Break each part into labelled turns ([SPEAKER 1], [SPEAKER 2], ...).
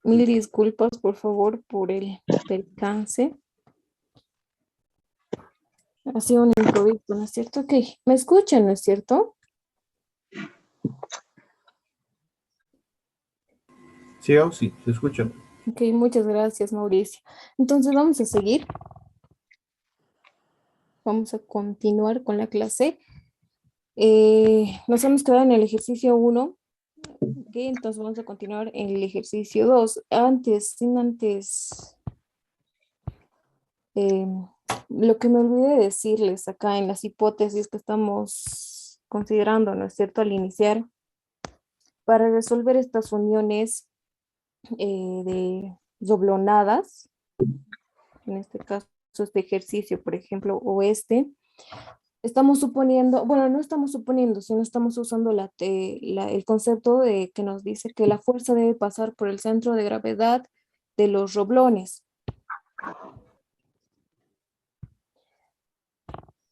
[SPEAKER 1] Mil disculpas, por favor, por el percance. Ha sido un improviso, ¿no es cierto? Ok, ¿me escuchan, no es cierto?
[SPEAKER 2] Sí, o sí, se escucha.
[SPEAKER 1] Ok, muchas gracias, Mauricio. Entonces vamos a seguir. Vamos a continuar con la clase. Nos hemos quedado en el ejercicio 1. Ok, entonces vamos a continuar en el ejercicio 2. Sin antes, eh, lo que me olvidé de decirles acá en las hipótesis que estamos considerando, ¿no es cierto? Al iniciar, para resolver estas uniones de doblonadas, en este caso este ejercicio, por ejemplo, o este, estamos suponiendo, bueno, no estamos suponiendo, sino estamos usando el concepto de que nos dice que la fuerza debe pasar por el centro de gravedad de los roblones.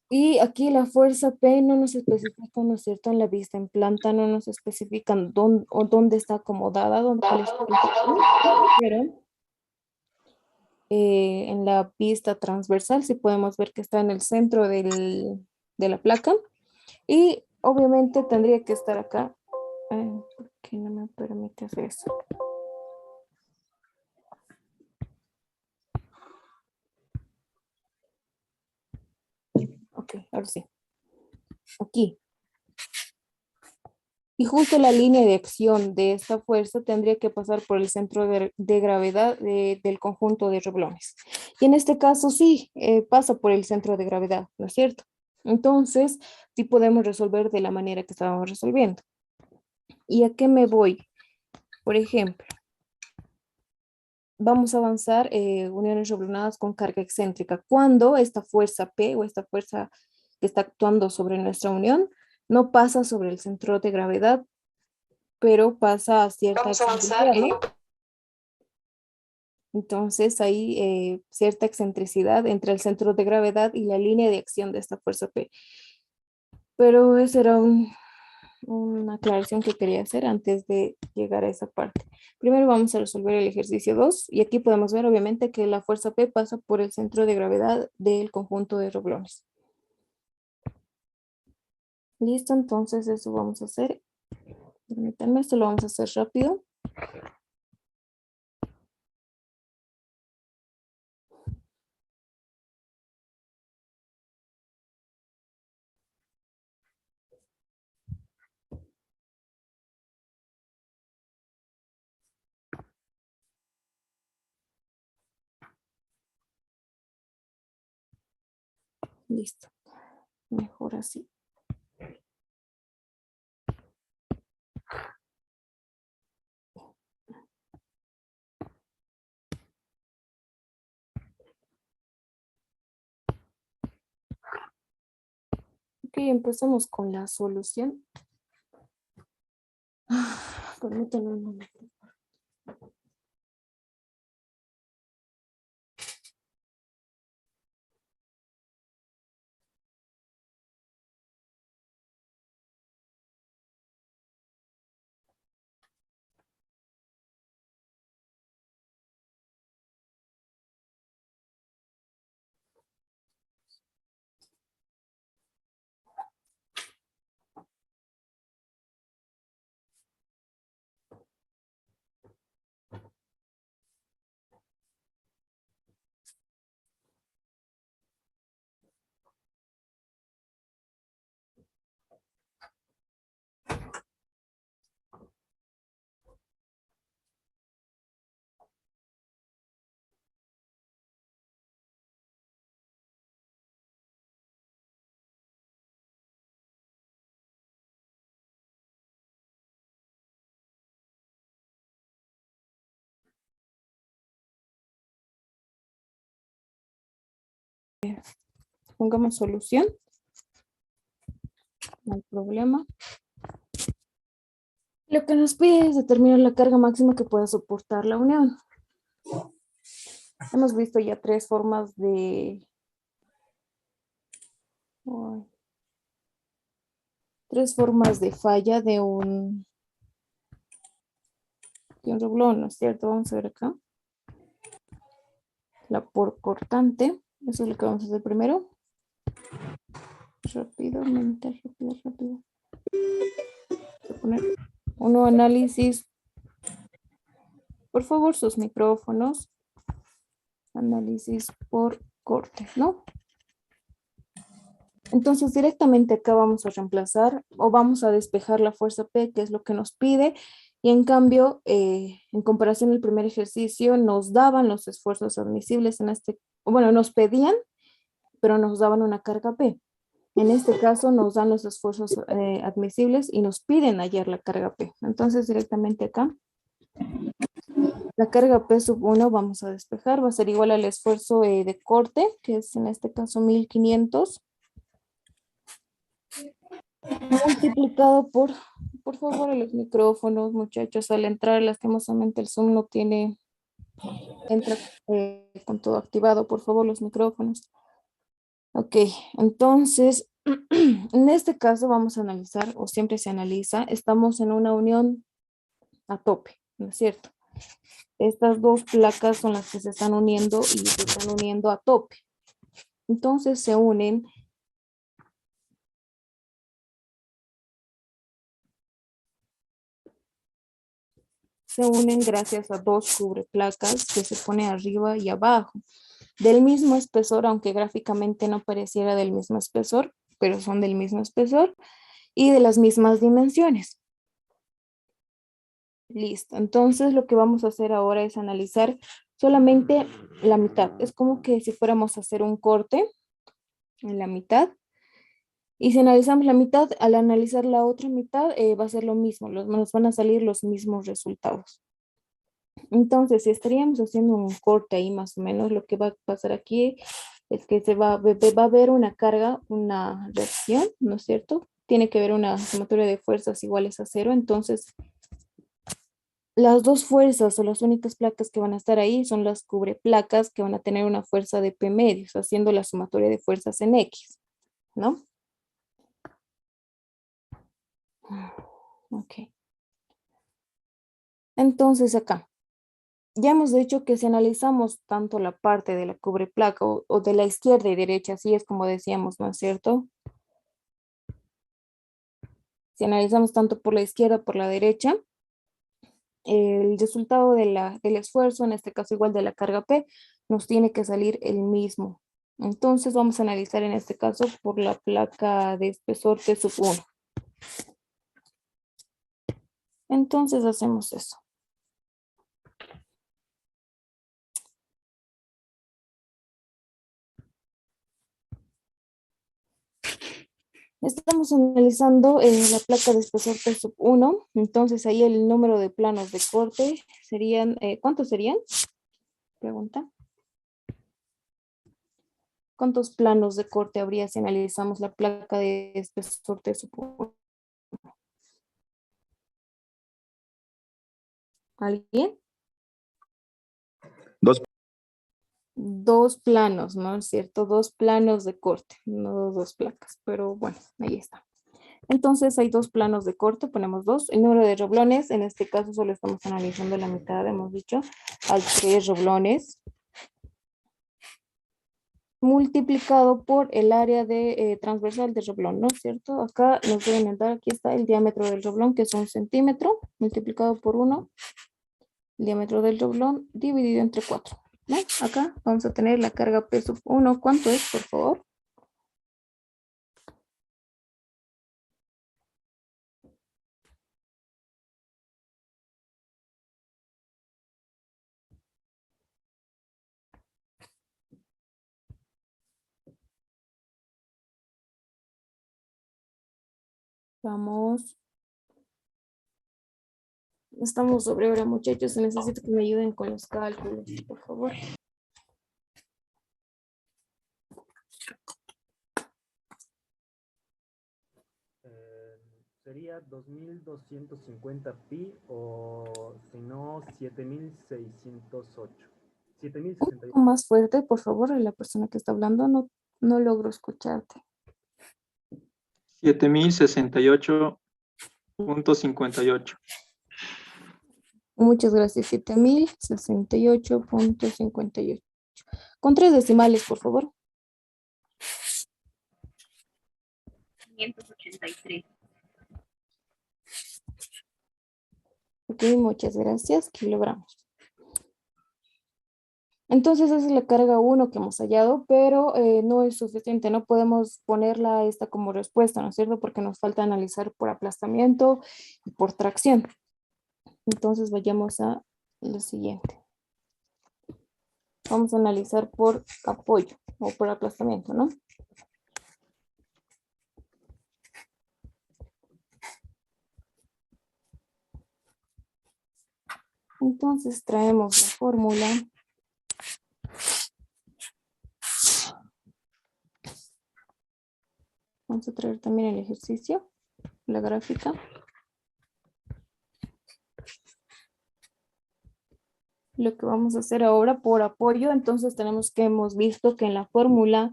[SPEAKER 1] Y aquí la fuerza P no nos especifica, ¿no es cierto? En la vista en planta no nos especifican dónde está acomodada, cuál es su posición, pero en la vista transversal sí podemos ver que está en el centro de la placa y obviamente tendría que estar acá. ¿Por qué no me permite hacer eso? Ok, ahora sí. Aquí. Y justo la línea de acción de esta fuerza tendría que pasar por el centro de gravedad del conjunto de reblones. Y en este caso sí, pasa por el centro de gravedad, ¿no es cierto? Entonces, sí podemos resolver de la manera que estábamos resolviendo. ¿Y a qué me voy? Por ejemplo, vamos a avanzar uniones reblonadas con carga excéntrica. Cuando esta fuerza P o esta fuerza que está actuando sobre nuestra unión no pasa sobre el centro de gravedad, pero pasa a cierta
[SPEAKER 2] Vamos a avanzar.
[SPEAKER 1] excentricidad, ¿no? Entonces hay cierta excentricidad entre el centro de gravedad y la línea de acción de esta fuerza P. Pero esa era una aclaración que quería hacer antes de llegar a esa parte. Primero vamos a resolver el ejercicio 2 y aquí podemos ver obviamente que la fuerza P pasa por el centro de gravedad del conjunto de roblones. Listo, entonces eso vamos a hacer. Permítanme, esto lo vamos a hacer rápido. Listo, mejor así. Ok, empezamos con la solución. Permítanme un momento. Pongamos solución, no hay problema. Lo que nos pide es determinar la carga máxima que pueda soportar la unión. Hemos visto ya tres formas tres formas de falla de un aquí un reblón, ¿no es cierto? Vamos a ver acá. La por cortante, eso es lo que vamos a hacer primero. Rápidamente, rápido. Voy a poner uno análisis. Por favor, sus micrófonos. Análisis por corte, ¿no? Entonces directamente acá vamos a reemplazar o vamos a despejar la fuerza P, que es lo que nos pide, y en cambio, en comparación al primer ejercicio, nos daban los esfuerzos admisibles en este, bueno, nos pedían, pero nos daban una carga P. En este caso nos dan los esfuerzos admisibles y nos piden hallar la carga P. Entonces directamente acá, la carga P sub 1 vamos a despejar, va a ser igual al esfuerzo de corte, que es en este caso 1500. Multiplicado por favor, los micrófonos, muchachos, al entrar, lastimosamente el Zoom no tiene, entra con todo activado, por favor, los micrófonos. Ok, entonces, en este caso vamos a analizar, o siempre se analiza, estamos en una unión a tope, ¿no es cierto? Estas dos placas son las que se están uniendo y se están uniendo a tope. Entonces se unen gracias a dos cubreplacas que se pone arriba y abajo, del mismo espesor, aunque gráficamente no pareciera del mismo espesor, pero son del mismo espesor y de las mismas dimensiones. Listo, entonces lo que vamos a hacer ahora es analizar solamente la mitad. Es como que si fuéramos a hacer un corte en la mitad. Y si analizamos la mitad, al analizar la otra mitad, va a ser lo mismo, nos van a salir los mismos resultados. Entonces, si estaríamos haciendo un corte ahí más o menos, lo que va a pasar aquí es que va a haber una carga, una reacción, ¿no es cierto? Tiene que haber una sumatoria de fuerzas iguales a cero. Entonces, las dos fuerzas o las únicas placas que van a estar ahí son las cubreplacas que van a tener una fuerza de P medios, haciendo la sumatoria de fuerzas en X, ¿no? Ok. Entonces acá, ya hemos dicho que si analizamos tanto la parte de la cubreplaca o de la izquierda y derecha, así es como decíamos, ¿no es cierto? Si analizamos tanto por la izquierda por la derecha, el resultado del esfuerzo, en este caso igual de la carga P, nos tiene que salir el mismo. Entonces vamos a analizar en este caso por la placa de espesor T sub 1. Entonces hacemos eso. Estamos analizando la placa de espesor T sub 1, entonces ahí el número de planos de corte serían, ¿cuántos serían? Pregunta. ¿Cuántos planos de corte habría si analizamos la placa de espesor T sub 1? ¿Alguien?
[SPEAKER 2] Dos.
[SPEAKER 1] Dos planos, ¿no es cierto? Dos planos de corte, no dos placas, pero bueno, ahí está. Entonces hay dos planos de corte, ponemos dos. El número de roblones, en este caso solo estamos analizando la mitad, hemos dicho, hay 3 roblones, multiplicado por el área de transversal del roblón, ¿no es cierto? Acá nos deben dar, aquí está el diámetro del roblón, que es 1 centímetro, multiplicado por 1, el diámetro del roblón dividido entre 4. ¿No? Acá vamos a tener la carga P sub 1, ¿cuánto es, por favor? Vamos. Estamos sobre hora, muchachos. Necesito que me ayuden con los cálculos, por favor.
[SPEAKER 3] Sería 2250 pi o si no 7608.
[SPEAKER 1] Un
[SPEAKER 3] 7068.
[SPEAKER 1] poco más fuerte, por favor, la persona que está hablando, no logro escucharte.
[SPEAKER 4] 7068.58.
[SPEAKER 1] Muchas gracias. 7068.58. Con 3 decimales, por favor.
[SPEAKER 4] 583.
[SPEAKER 1] Ok, muchas gracias. Kilogramos. Entonces esa es la carga 1 que hemos hallado, pero no es suficiente. No podemos ponerla a esta como respuesta, ¿no es cierto? Porque nos falta analizar por aplastamiento y por tracción. Entonces vayamos a lo siguiente. Vamos a analizar por apoyo o por aplastamiento, ¿no? Entonces traemos la fórmula. Vamos a traer también el ejercicio, la gráfica. Lo que vamos a hacer ahora por apoyo, entonces tenemos que hemos visto que en la fórmula,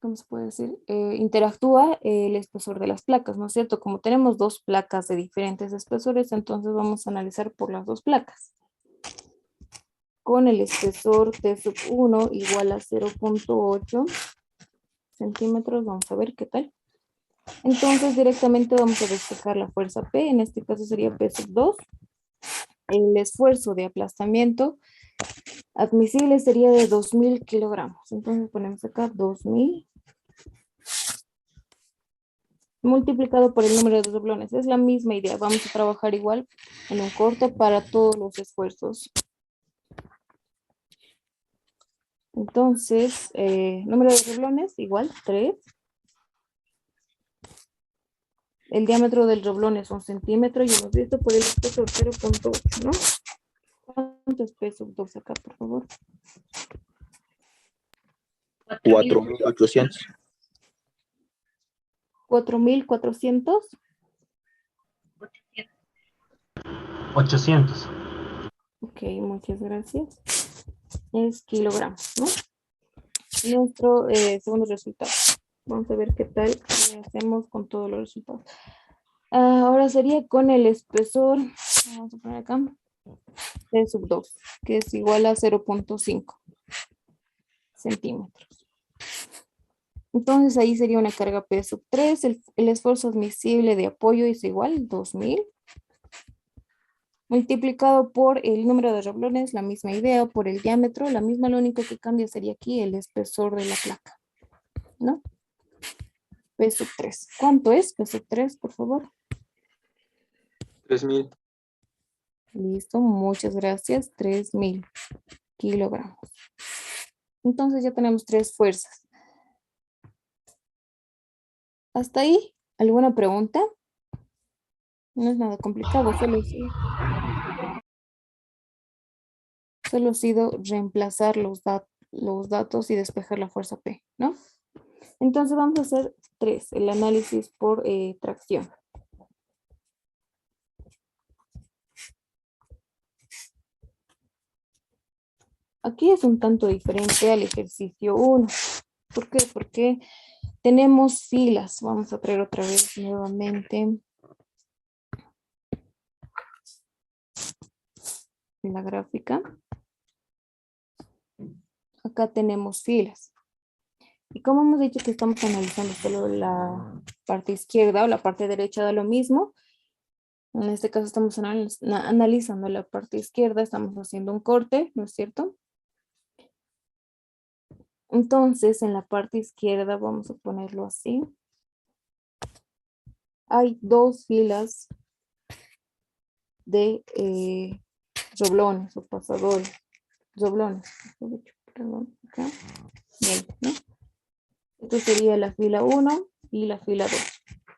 [SPEAKER 1] ¿cómo se puede decir? Interactúa el espesor de las placas, ¿no es cierto? Como tenemos dos placas de diferentes espesores, entonces vamos a analizar por las dos placas. Con el espesor T1 igual a 0.8 centímetros, vamos a ver qué tal. Entonces directamente vamos a despejar la fuerza P, en este caso sería P2. El esfuerzo de aplastamiento admisible sería de 2000 kilogramos. Entonces ponemos acá 2000 multiplicado por el número de doblones. Es la misma idea. Vamos a trabajar igual en un corte para todos los esfuerzos. Entonces, número de doblones igual 3. El diámetro del doblón es 1 centímetro y hemos visto por el espesor 0.8, ¿no? ¿Cuánto es P2 acá, por favor?
[SPEAKER 4] 4.800.
[SPEAKER 1] 4.400.
[SPEAKER 3] 800.
[SPEAKER 1] Ok, muchas gracias. Es kilogramos, ¿no? Nuestro segundo resultado. Vamos a ver qué tal hacemos con todos los resultados. Ahora sería con el espesor, vamos a poner acá, T2, que es igual a 0.5 centímetros. Entonces ahí sería una carga P3, el esfuerzo admisible de apoyo es igual, 2000. Multiplicado por el número de doblones, la misma idea, por el diámetro, la misma, lo único que cambia sería aquí el espesor de la placa, ¿no? P3. ¿Cuánto es P3, por favor?
[SPEAKER 4] 3.000.
[SPEAKER 1] Listo, muchas gracias. 3000 kilogramos. Entonces ya tenemos 3 fuerzas. ¿Hasta ahí? ¿Alguna pregunta? No es nada complicado, solo ha sido reemplazar los datos y despejar la fuerza P, ¿no? Entonces vamos a hacer 3, el análisis por tracción. Aquí es un tanto diferente al ejercicio 1. ¿Por qué? Porque tenemos filas. Vamos a traer otra vez nuevamente la gráfica. Acá tenemos filas. Y como hemos dicho que estamos analizando solo la parte izquierda o la parte derecha da lo mismo, en este caso estamos analizando la parte izquierda, estamos haciendo un corte, ¿no es cierto? Entonces, en la parte izquierda, vamos a ponerlo así. Hay 2 filas de doblones o pasadores. Doblones, perdón, acá. Bien, ¿no? Esto sería la fila 1 y la fila 2.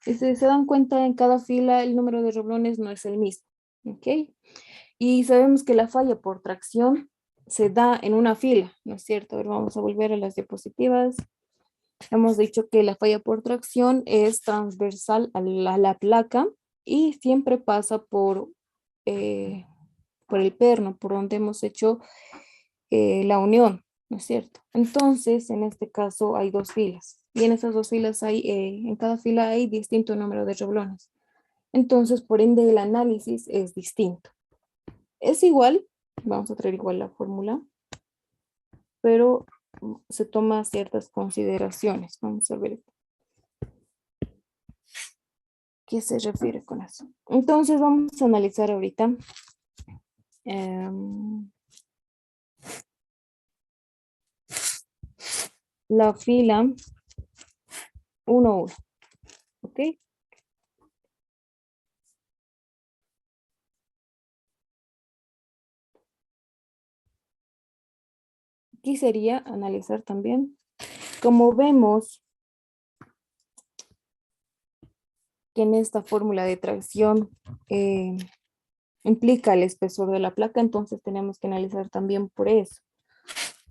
[SPEAKER 1] Y si se dan cuenta, en cada fila el número de doblones no es el mismo. ¿Ok? Y sabemos que la falla por tracción se da en una fila, ¿no es cierto? A ver, vamos a volver a las diapositivas. Hemos dicho que la falla por tracción es transversal a la placa y siempre pasa por el perno, por donde hemos hecho la unión, ¿no es cierto? Entonces, en este caso hay 2 filas y en esas 2 filas hay, en cada fila hay distinto número de doblones. Entonces, por ende, el análisis es distinto. Es igual, vamos a traer igual la fórmula, pero se toma ciertas consideraciones. Vamos a ver qué se refiere con eso. Entonces, vamos a analizar ahorita la fila 1, 1, ¿ok? Aquí sería analizar también, como vemos que en esta fórmula de tracción implica el espesor de la placa, entonces tenemos que analizar también por eso.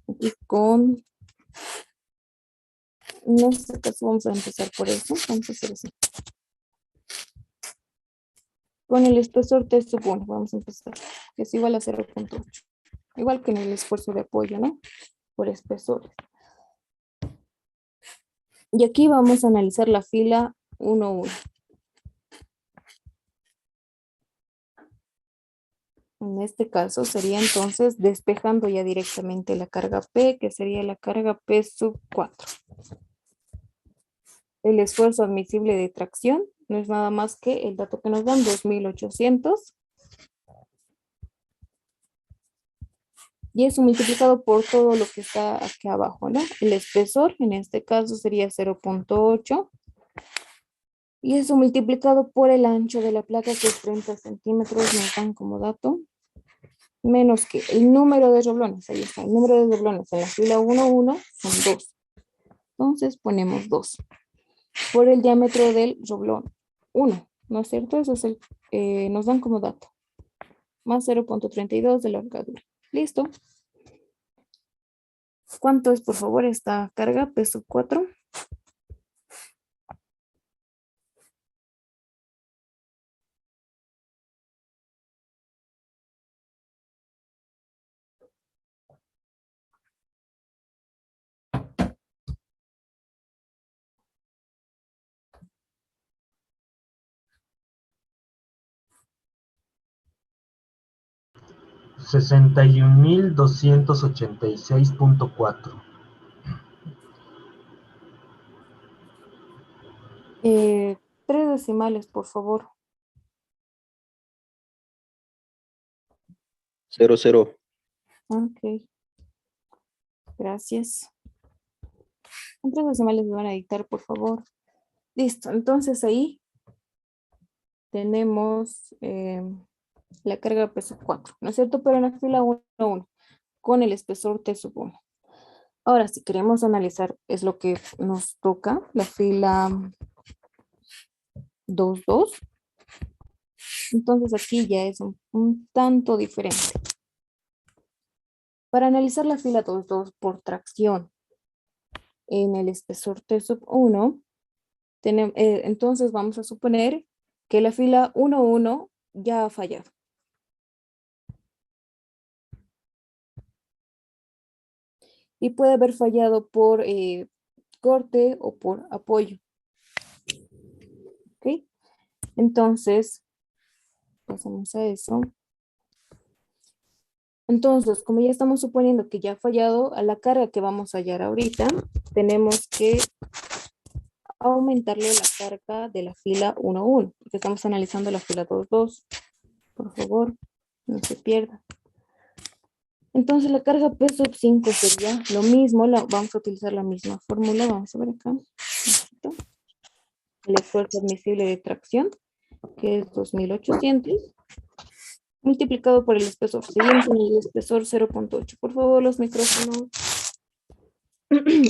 [SPEAKER 1] Aquí en este caso vamos a empezar por eso, vamos a hacer así. Con el espesor T sub 1, vamos a empezar, que es igual a 0.8. Igual que en el esfuerzo de apoyo, ¿no? Por espesores. Y aquí vamos a analizar la fila 1, 1. En este caso sería entonces despejando ya directamente la carga P, que sería la carga P sub 4. El esfuerzo admisible de tracción no es nada más que el dato que nos dan, 2800. Y eso multiplicado por todo lo que está aquí abajo, ¿no? El espesor, en este caso, sería 0.8. Y eso multiplicado por el ancho de la placa, que es 30 centímetros, nos dan como dato. Menos que el número de doblones, ahí está, el número de doblones en la fila 1, 1 son 2. Entonces ponemos 2 por el diámetro del doblón 1, ¿no es cierto? Eso es nos dan como dato. Más 0.32 de la largadura. Listo. ¿Cuánto es, por favor, esta carga? Peso 4.
[SPEAKER 3] $61,286.4.
[SPEAKER 1] 3 decimales, por favor.
[SPEAKER 4] 00.
[SPEAKER 1] Ok. Gracias. En 3 decimales me van a dictar, por favor. Listo. Entonces ahí tenemos la carga peso 4, ¿no es cierto? Pero en la fila 1, 1, con el espesor T sub 1. Ahora, si queremos analizar, es lo que nos toca, la fila 2, 2. Entonces aquí ya es un tanto diferente. Para analizar la fila 2, 2 por tracción en el espesor T sub 1, entonces vamos a suponer que la fila 1, 1 ya ha fallado. Y puede haber fallado por corte o por apoyo. ¿Ok? Entonces, pasamos a eso. Entonces, como ya estamos suponiendo que ya ha fallado, a la carga que vamos a hallar ahorita, tenemos que aumentarle la carga de la fila 1, 1, porque estamos analizando la fila 2, 2. Por favor, no se pierda. Entonces, la carga P sub 5 sería lo mismo, vamos a utilizar la misma fórmula, vamos a ver acá. El esfuerzo admisible de tracción, que es 2800, multiplicado por el espesor. Seguimos en el espesor 0.8. Por favor, los micrófonos.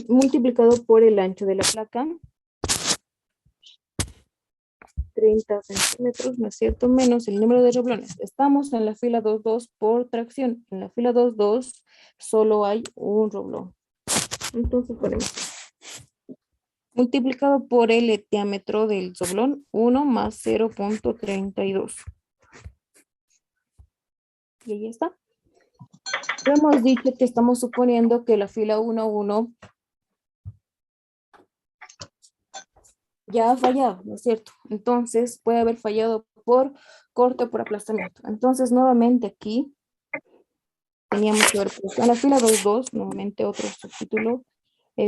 [SPEAKER 1] Multiplicado por el ancho de la placa. 30 centímetros, ¿no es cierto? Menos el número de doblones. Estamos en la fila 2, 2 por tracción. En la fila 2, 2 solo hay un doblón. Entonces ponemos multiplicado por el diámetro del doblón, 1 más 0.32. Y ahí está. Hemos dicho que estamos suponiendo que la fila 1, 1 ya ha fallado, ¿no es cierto? Entonces puede haber fallado por corte o por aplastamiento. Entonces nuevamente aquí teníamos que haber puesto en la fila 2.2, nuevamente otro subtítulo,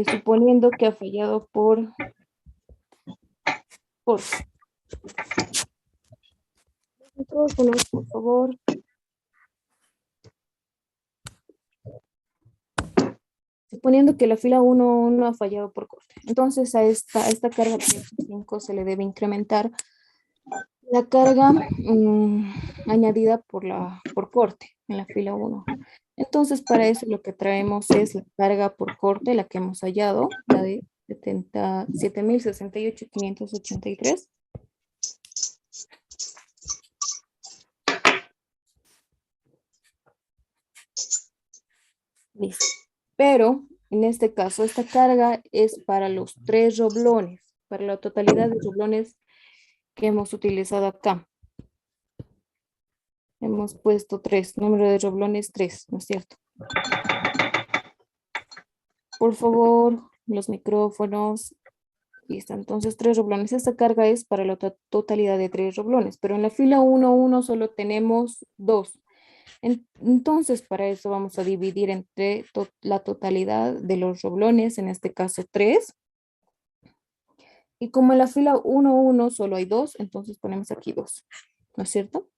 [SPEAKER 1] suponiendo que ha fallado por corte. Micrófonos, por favor. Suponiendo que la fila 1 no ha fallado por corte. Entonces a esta carga 5 se le debe incrementar la carga añadida por corte en la fila 1. Entonces para eso lo que traemos es la carga por corte, la que hemos hallado, la de 7.068.583. Listo. Pero en este caso, esta carga es para los 3 roblones, para la totalidad de roblones que hemos utilizado acá. Hemos puesto 3, número de roblones 3, ¿no es cierto? Por favor, los micrófonos. Listo, entonces 3 roblones. Esta carga es para la totalidad de 3 roblones, pero en la fila 1.1 solo tenemos 2. Entonces, para eso vamos a dividir entre la totalidad de los roblones, en este caso 3. Y como en la fila 1.1 solo hay 2, entonces ponemos aquí 2, ¿no es cierto?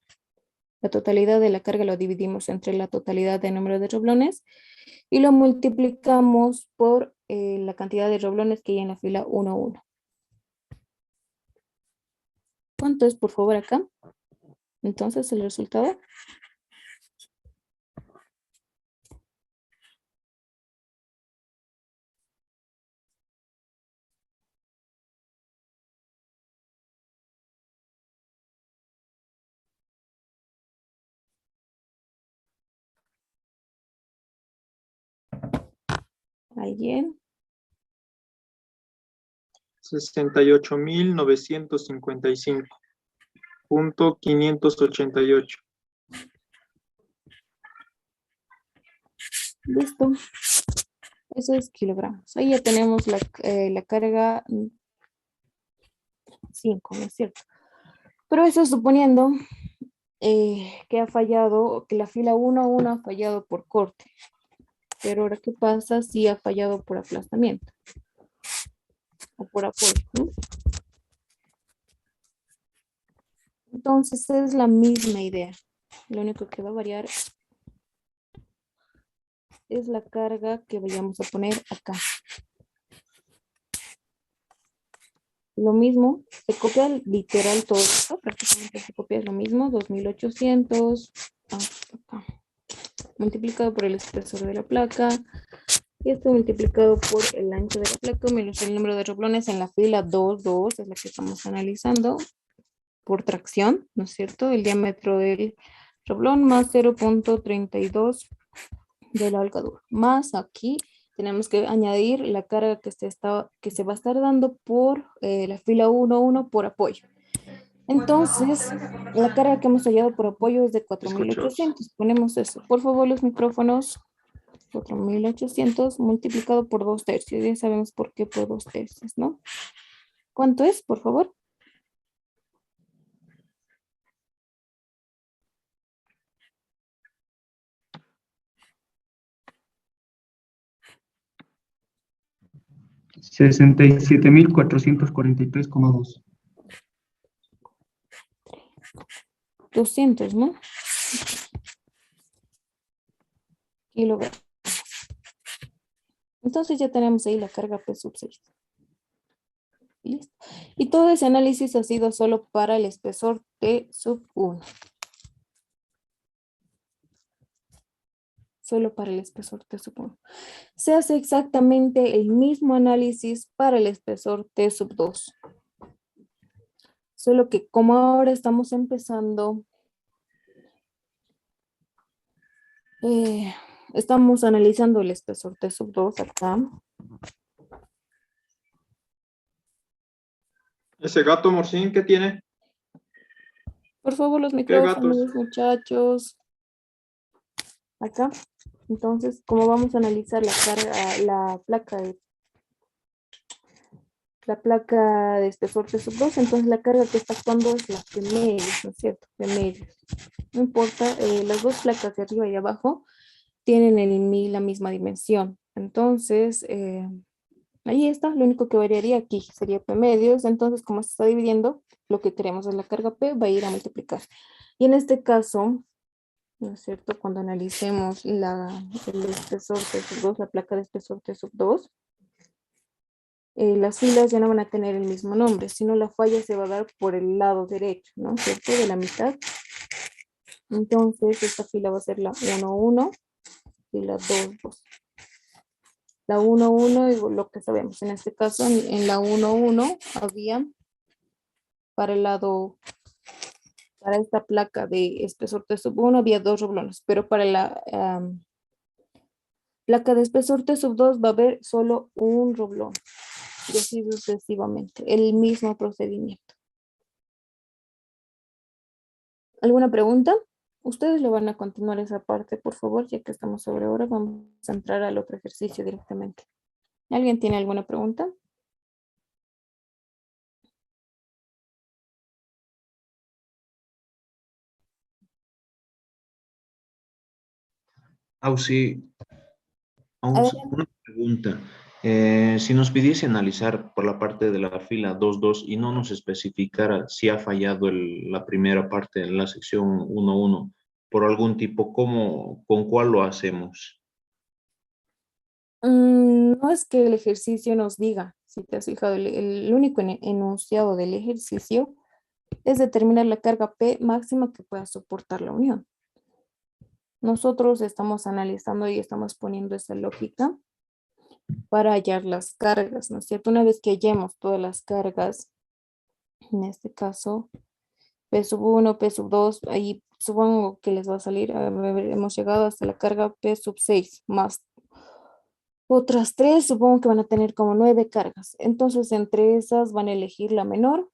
[SPEAKER 1] La totalidad de la carga lo dividimos entre la totalidad de número de roblones y lo multiplicamos por la cantidad de roblones que hay en la fila 1.1. ¿Cuánto es, por favor, acá? Entonces, el resultado. ¿Alguien?
[SPEAKER 4] 68.955.588.
[SPEAKER 1] Listo. Eso es kilogramos. Ahí ya tenemos la carga 5, ¿no es cierto? Pero eso suponiendo que ha fallado, que la fila 1.1 ha fallado por corte. Pero ahora, ¿qué pasa si ha fallado por aplastamiento? O por apoyo, ¿no? Entonces es la misma idea. Lo único que va a variar es la carga que vayamos a poner acá. Lo mismo, se copia literal todo esto, prácticamente se copia lo mismo, 2.800 acá, multiplicado por el espesor de la placa, y esto multiplicado por el ancho de la placa menos el número de roblones en la fila 2.2, es la que estamos analizando, por tracción, ¿no es cierto? El diámetro del roblón más 0.32 de la holgadura, más aquí tenemos que añadir la carga que se va a estar dando por la fila 1.1 por apoyo. Entonces, la carga que hemos hallado por apoyo es de 4.800. Ponemos eso. Por favor, los micrófonos. 4.800 multiplicado por 2/3. Ya sabemos por qué por 2/3, ¿no? ¿Cuánto es, por favor?
[SPEAKER 3] $67.443,2.
[SPEAKER 1] 200, ¿no? Kilogramos. Entonces ya tenemos ahí la carga P sub 6. Listo. Y todo ese análisis ha sido solo para el espesor T sub 1. Solo para el espesor T sub 1. Se hace exactamente el mismo análisis para el espesor T sub 2. Solo que como ahora estamos empezando, estamos analizando el espesor T sub 2 acá.
[SPEAKER 4] ¿Ese gato morcín qué tiene?
[SPEAKER 1] Por favor, los
[SPEAKER 4] ¿Qué gatos?
[SPEAKER 1] micrófonos, muchachos. Acá. Entonces, como vamos a analizar la carga, la la placa de espesor T sub 2, entonces la carga que está actuando es la de medios, ¿no es cierto? De medios. No importa, las dos placas de arriba y de abajo tienen la misma dimensión. Entonces, ahí está, lo único que variaría aquí sería P medios, entonces como se está dividiendo, lo que queremos es la carga P, va a ir a multiplicar. Y en este caso, ¿no es cierto? Cuando analicemos el espesor T sub 2, la placa de espesor T sub 2, las filas ya no van a tener el mismo nombre, sino la falla se va a dar por el lado derecho, ¿no es cierto? De la mitad. Entonces, esta fila va a ser la 1, 1 y la 2, 2. La 1, 1 es lo que sabemos. En este caso, en la 1, 1 había para el lado, para esta placa de espesor T sub 1 había 2 roblones, pero para la placa de espesor T sub 2 va a haber solo un roblón. Y así sucesivamente, el mismo procedimiento. ¿Alguna pregunta? Ustedes le van a continuar esa parte, por favor, ya que estamos sobre hora, vamos a entrar al otro ejercicio directamente. ¿Alguien tiene alguna pregunta?
[SPEAKER 2] Sí,
[SPEAKER 1] Adelante.
[SPEAKER 2] una pregunta. Si nos pidiese analizar por la parte de la fila 2.2 y no nos especificara si ha fallado la primera parte en la sección 1.1 por algún tipo, ¿con cuál lo hacemos?
[SPEAKER 1] No es que el ejercicio nos diga, si te has fijado, el único enunciado del ejercicio es determinar la carga P máxima que pueda soportar la unión. Nosotros estamos analizando y estamos poniendo esa lógica para hallar las cargas, ¿no es cierto? Una vez que hallemos todas las cargas, en este caso, P sub 1, P sub 2, ahí supongo que les va a salir, hemos llegado hasta la carga P sub 6, más otras 3, supongo que van a tener como 9 cargas. Entonces, entre esas van a elegir la menor,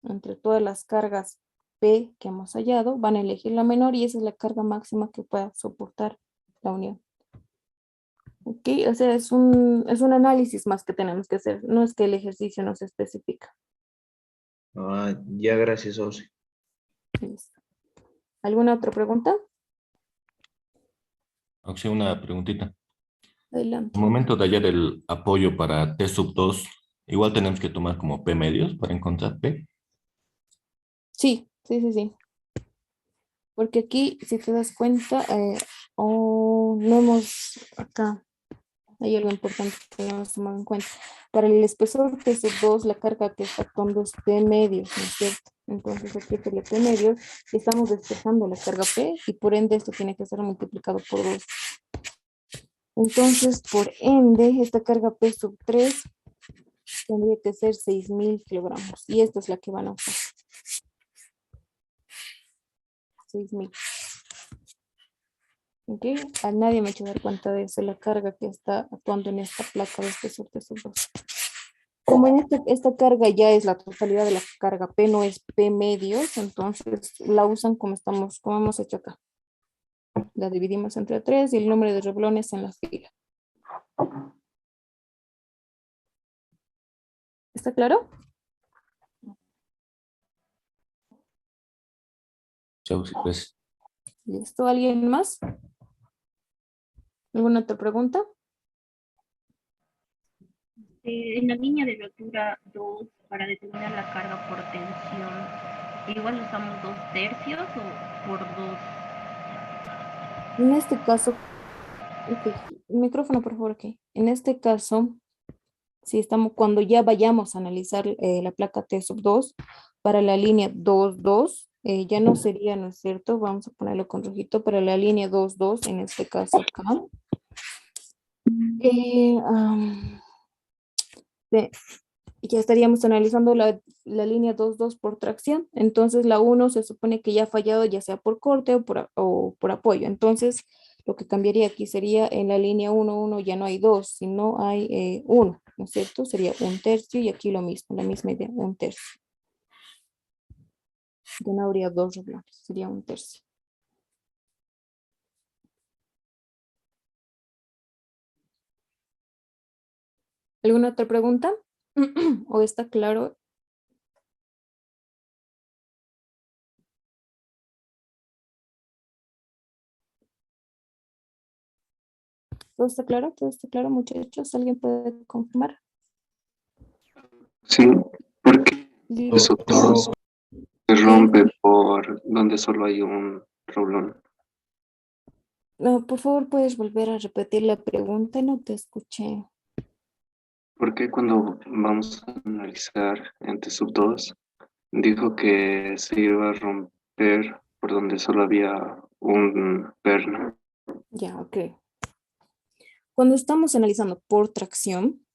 [SPEAKER 1] entre todas las cargas P que hemos hallado, van a elegir la menor y esa es la carga máxima que pueda soportar la unión. Ok, o sea, es un análisis más que tenemos que hacer, no es que el ejercicio nos especifica.
[SPEAKER 2] Ya, gracias, Ausi.
[SPEAKER 1] Listo. ¿Alguna otra pregunta?
[SPEAKER 5] Aunque una preguntita.
[SPEAKER 1] Adelante.
[SPEAKER 5] Al momento de hallar el apoyo para T sub 2, igual tenemos que tomar como P medios para encontrar P.
[SPEAKER 1] Sí, sí, sí, sí. Porque aquí, si te das cuenta, no hemos acá. Hay algo importante que debemos tomar en cuenta. Para el espesor T sub 2, la carga que está actuando es P medios, ¿no es cierto? Entonces aquí sería P medios, estamos despejando la carga P y por ende esto tiene que ser multiplicado por 2. Entonces, por ende, esta carga P sub 3 tendría que ser 6.000 kilogramos y esta es la que van a usar. 6.000. ¿Ok? A nadie me ha hecho dar cuenta de eso, la carga que está actuando en esta placa de espesor T sub 2. Como en esta carga ya es la totalidad de la carga P, no es P medios, entonces la usan como hemos hecho acá. La dividimos entre 3 y el número de reblones en la fila. ¿Está claro?
[SPEAKER 5] Chau, sí, pues.
[SPEAKER 1] ¿Listo? ¿Alguien más? ¿Alguna otra pregunta?
[SPEAKER 6] En la línea de rotura 2, para determinar la carga por tensión, igual usamos 2/3 o por 2.
[SPEAKER 1] En este caso, ok, micrófono por favor, ok. En este caso, si estamos, cuando ya vayamos a analizar la placa T sub 2 para la línea 2.2, ya no sería, ¿no es cierto? Vamos a ponerlo con rojito para la línea 2.2, en este caso acá. Eh, am, de- ya estaríamos analizando la línea 2.2 por tracción. Entonces la 1 se supone que ya ha fallado ya sea por corte o por apoyo. Entonces lo que cambiaría aquí sería en la línea 1.1 ya no hay 2, sino hay 1, ¿no es cierto? Sería 1/3 y aquí lo mismo, la misma idea, 1/3. Ya no habría 2 reblones, sería 1/3. ¿Alguna otra pregunta? ¿O está claro? ¿Todo está claro? ¿Todo está claro, muchachos? ¿Alguien puede confirmar?
[SPEAKER 7] Sí, porque
[SPEAKER 1] Listo.
[SPEAKER 7] eso todo
[SPEAKER 5] Claro.
[SPEAKER 7] se
[SPEAKER 1] Sí.
[SPEAKER 7] rompe por donde solo hay un roblón.
[SPEAKER 1] No, por favor, puedes volver a repetir la pregunta, no te escuché.
[SPEAKER 7] Porque cuando vamos a analizar entre sub 2 dijo que se iba a romper por donde solo había un perno.
[SPEAKER 1] Ya, ok. Cuando estamos analizando por tracción,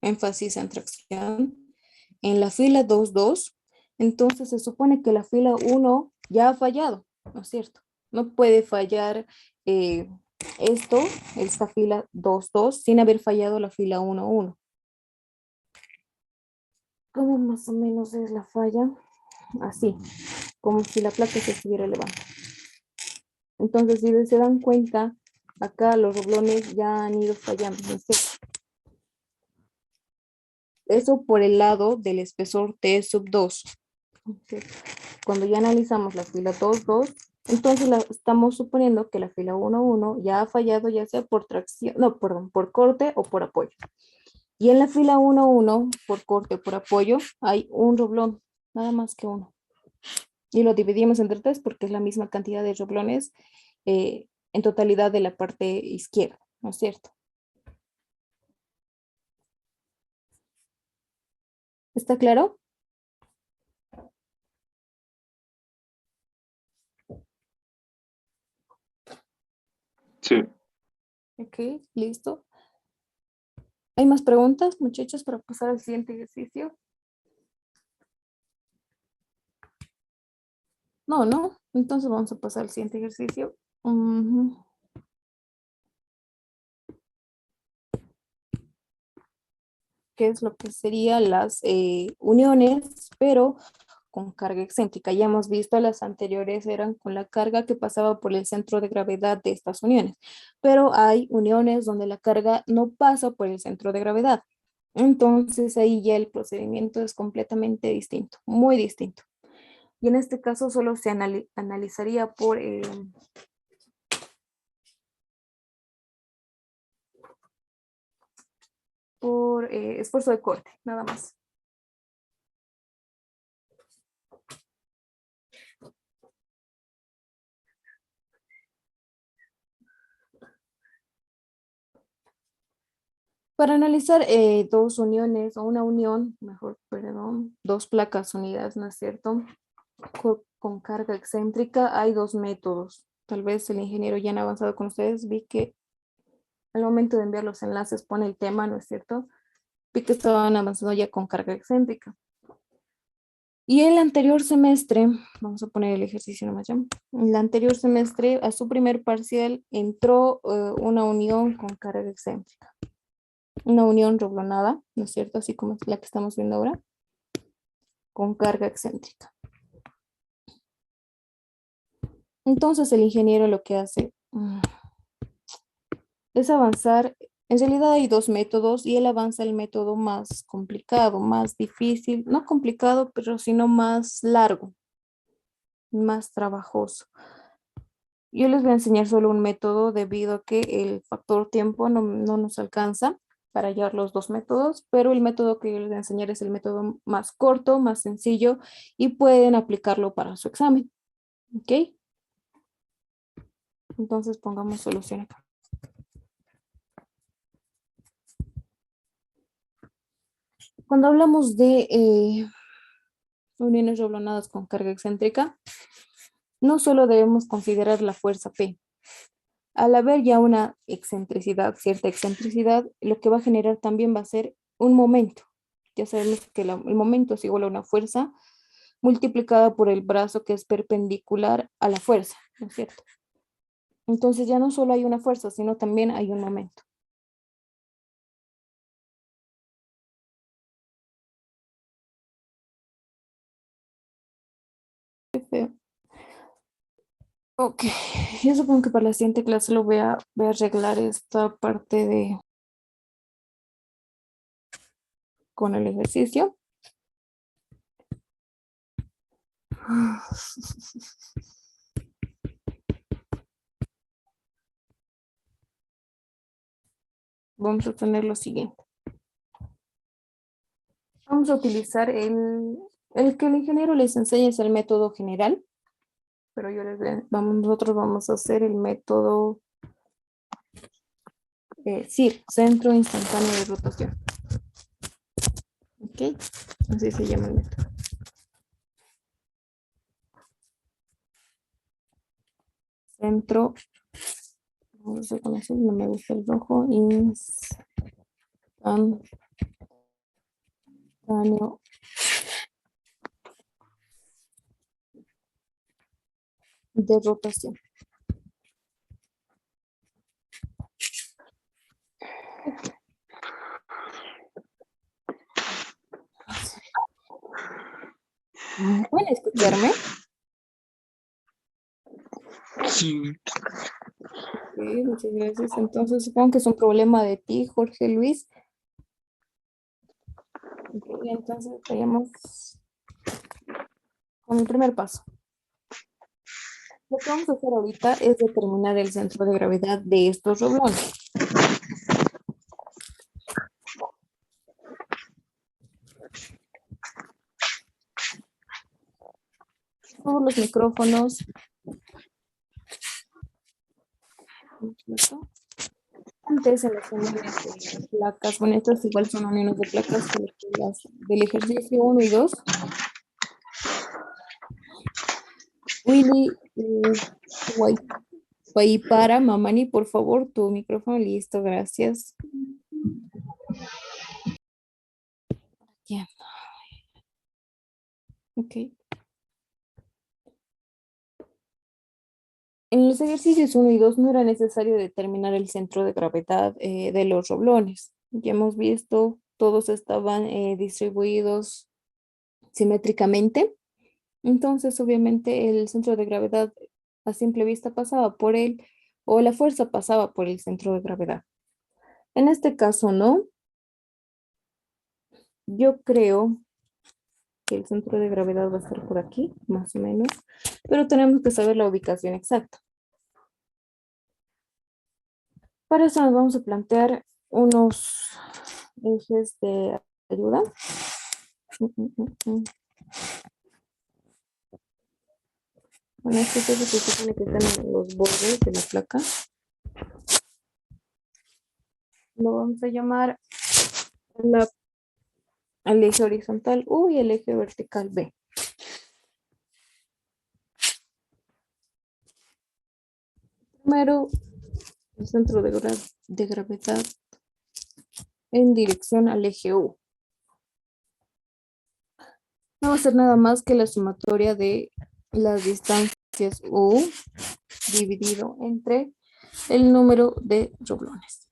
[SPEAKER 1] énfasis en tracción, en la fila 2.2, entonces se supone que la fila 1 ya ha fallado, ¿no es cierto? No puede fallar eh, esta fila 2.2, sin haber fallado la fila 1.1. ¿Cómo más o menos es la falla? Así, como si la placa se estuviera elevando. Entonces, si se dan cuenta, acá los roblones ya han ido fallando, ¿no es cierto? Eso por el lado del espesor T sub 2. Cuando ya analizamos la fila 2.2, entonces estamos suponiendo que la fila 1.1 ya ha fallado, ya sea por tracción, no, perdón, por corte o por apoyo. Y en la fila 1.1, por corte o por apoyo, hay un roblón, nada más que uno. Y lo dividimos entre tres porque es la misma cantidad de roblones en totalidad de la parte izquierda, ¿no es cierto? ¿Está claro?
[SPEAKER 7] Sí,
[SPEAKER 1] Ok, listo. ¿Hay más preguntas, muchachos, para pasar al siguiente ejercicio? No, no. Entonces vamos a pasar al siguiente ejercicio. Ujú. Que es lo que serían las uniones, pero con carga excéntrica. Ya hemos visto, las anteriores eran con la carga que pasaba por el centro de gravedad de estas uniones, pero hay uniones donde la carga no pasa por el centro de gravedad. Entonces ahí ya el procedimiento es completamente distinto, muy distinto. Y en este caso solo se analizaría por esfuerzo de corte, nada más. Para analizar dos uniones o una unión, mejor, perdón, dos placas unidas, ¿no es cierto? Con carga excéntrica hay dos métodos. Tal vez el ingeniero ya han avanzado con ustedes. Vi que al momento de enviar los enlaces pone el tema, ¿no es cierto? Vi que estaban avanzando ya con carga excéntrica. Y el anterior semestre, vamos a poner el ejercicio nomás ya. El anterior semestre, a su primer parcial, entró una unión con carga excéntrica. Una unión roblonada, ¿no es cierto? Así como la que estamos viendo ahora, con carga excéntrica. Entonces el ingeniero lo que hace es avanzar. En realidad hay dos métodos y él avanza el método más complicado, más difícil, no complicado, pero sino más largo, más trabajoso. Yo les voy a enseñar solo un método debido a que el factor tiempo no nos alcanza para hallar los dos métodos, pero el método que yo les voy a enseñar es el método más corto, más sencillo y pueden aplicarlo para su examen. ¿Ok? Entonces pongamos solución acá. Cuando hablamos de uniones roblonadas con carga excéntrica, no solo debemos considerar la fuerza P. Al haber ya una excentricidad, cierta excentricidad, lo que va a generar también va a ser un momento. Ya sabemos que el momento es igual a una fuerza multiplicada por el brazo que es perpendicular a la fuerza, ¿no es cierto? Entonces ya no solo hay una fuerza, sino también hay un momento. Qué feo. Ok, yo supongo que para la siguiente clase voy a arreglar esta parte de con el ejercicio. Vamos a tener lo siguiente. Vamos a utilizar el que el ingeniero les enseña es el método general, pero nosotros vamos a hacer el método CIR, Centro Instantáneo de Rotación. ¿Ok? Así se llama el método. Centro, vamos a conocer, no me gusta el rojo, instantáneo de rotación. ¿Pueden escucharme?
[SPEAKER 3] Sí.
[SPEAKER 1] Ok, muchas gracias. Entonces, supongo que es un problema de ti, Jorge Luis. Ok, entonces vayamos con el primer paso. Lo que vamos a hacer ahorita es determinar el centro de gravedad de estos roblones. Todos los micrófonos. Antes en las uniones de placas, bueno, estas igual son uniones de placas que las del ejercicio 1 y 2. Willy, para Mamani, por favor, tu micrófono listo, gracias. Ya. Ok. En los ejercicios 1 y 2 no era necesario determinar el centro de gravedad de los roblones. Ya hemos visto, todos estaban distribuidos simétricamente. Entonces, obviamente, el centro de gravedad a simple vista pasaba por él, o la fuerza pasaba por el centro de gravedad. En este caso, no. Yo creo que el centro de gravedad va a estar por aquí, más o menos, pero tenemos que saber la ubicación exacta. Para eso nos vamos a plantear unos ejes de ayuda. Bueno, estos ejes se supone que están en los bordes de la placa. Lo vamos a llamar al eje horizontal U y el eje vertical B. Primero, el centro de gravedad en dirección al eje U. No va a ser nada más que la sumatoria de las distancias U dividido entre el número de roblones.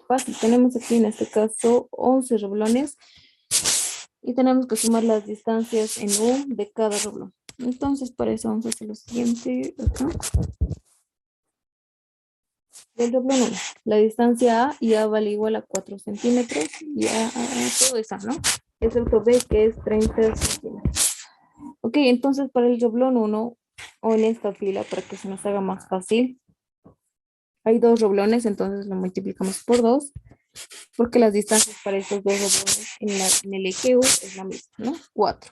[SPEAKER 1] Fácil, tenemos aquí en este caso 11 roblones y tenemos que sumar las distancias en U de cada roblón. Entonces, para eso vamos a hacer lo siguiente acá. Del roblón 1, la distancia A y A vale igual a 4 centímetros y todo eso, ¿no? Excepto B que es 30 centímetros. Ok, entonces para el roblón 1 o en esta fila para que se nos haga más fácil, hay dos roblones, entonces lo multiplicamos por 2 porque las distancias para estos dos roblones en el eje U es la misma, ¿no? 4.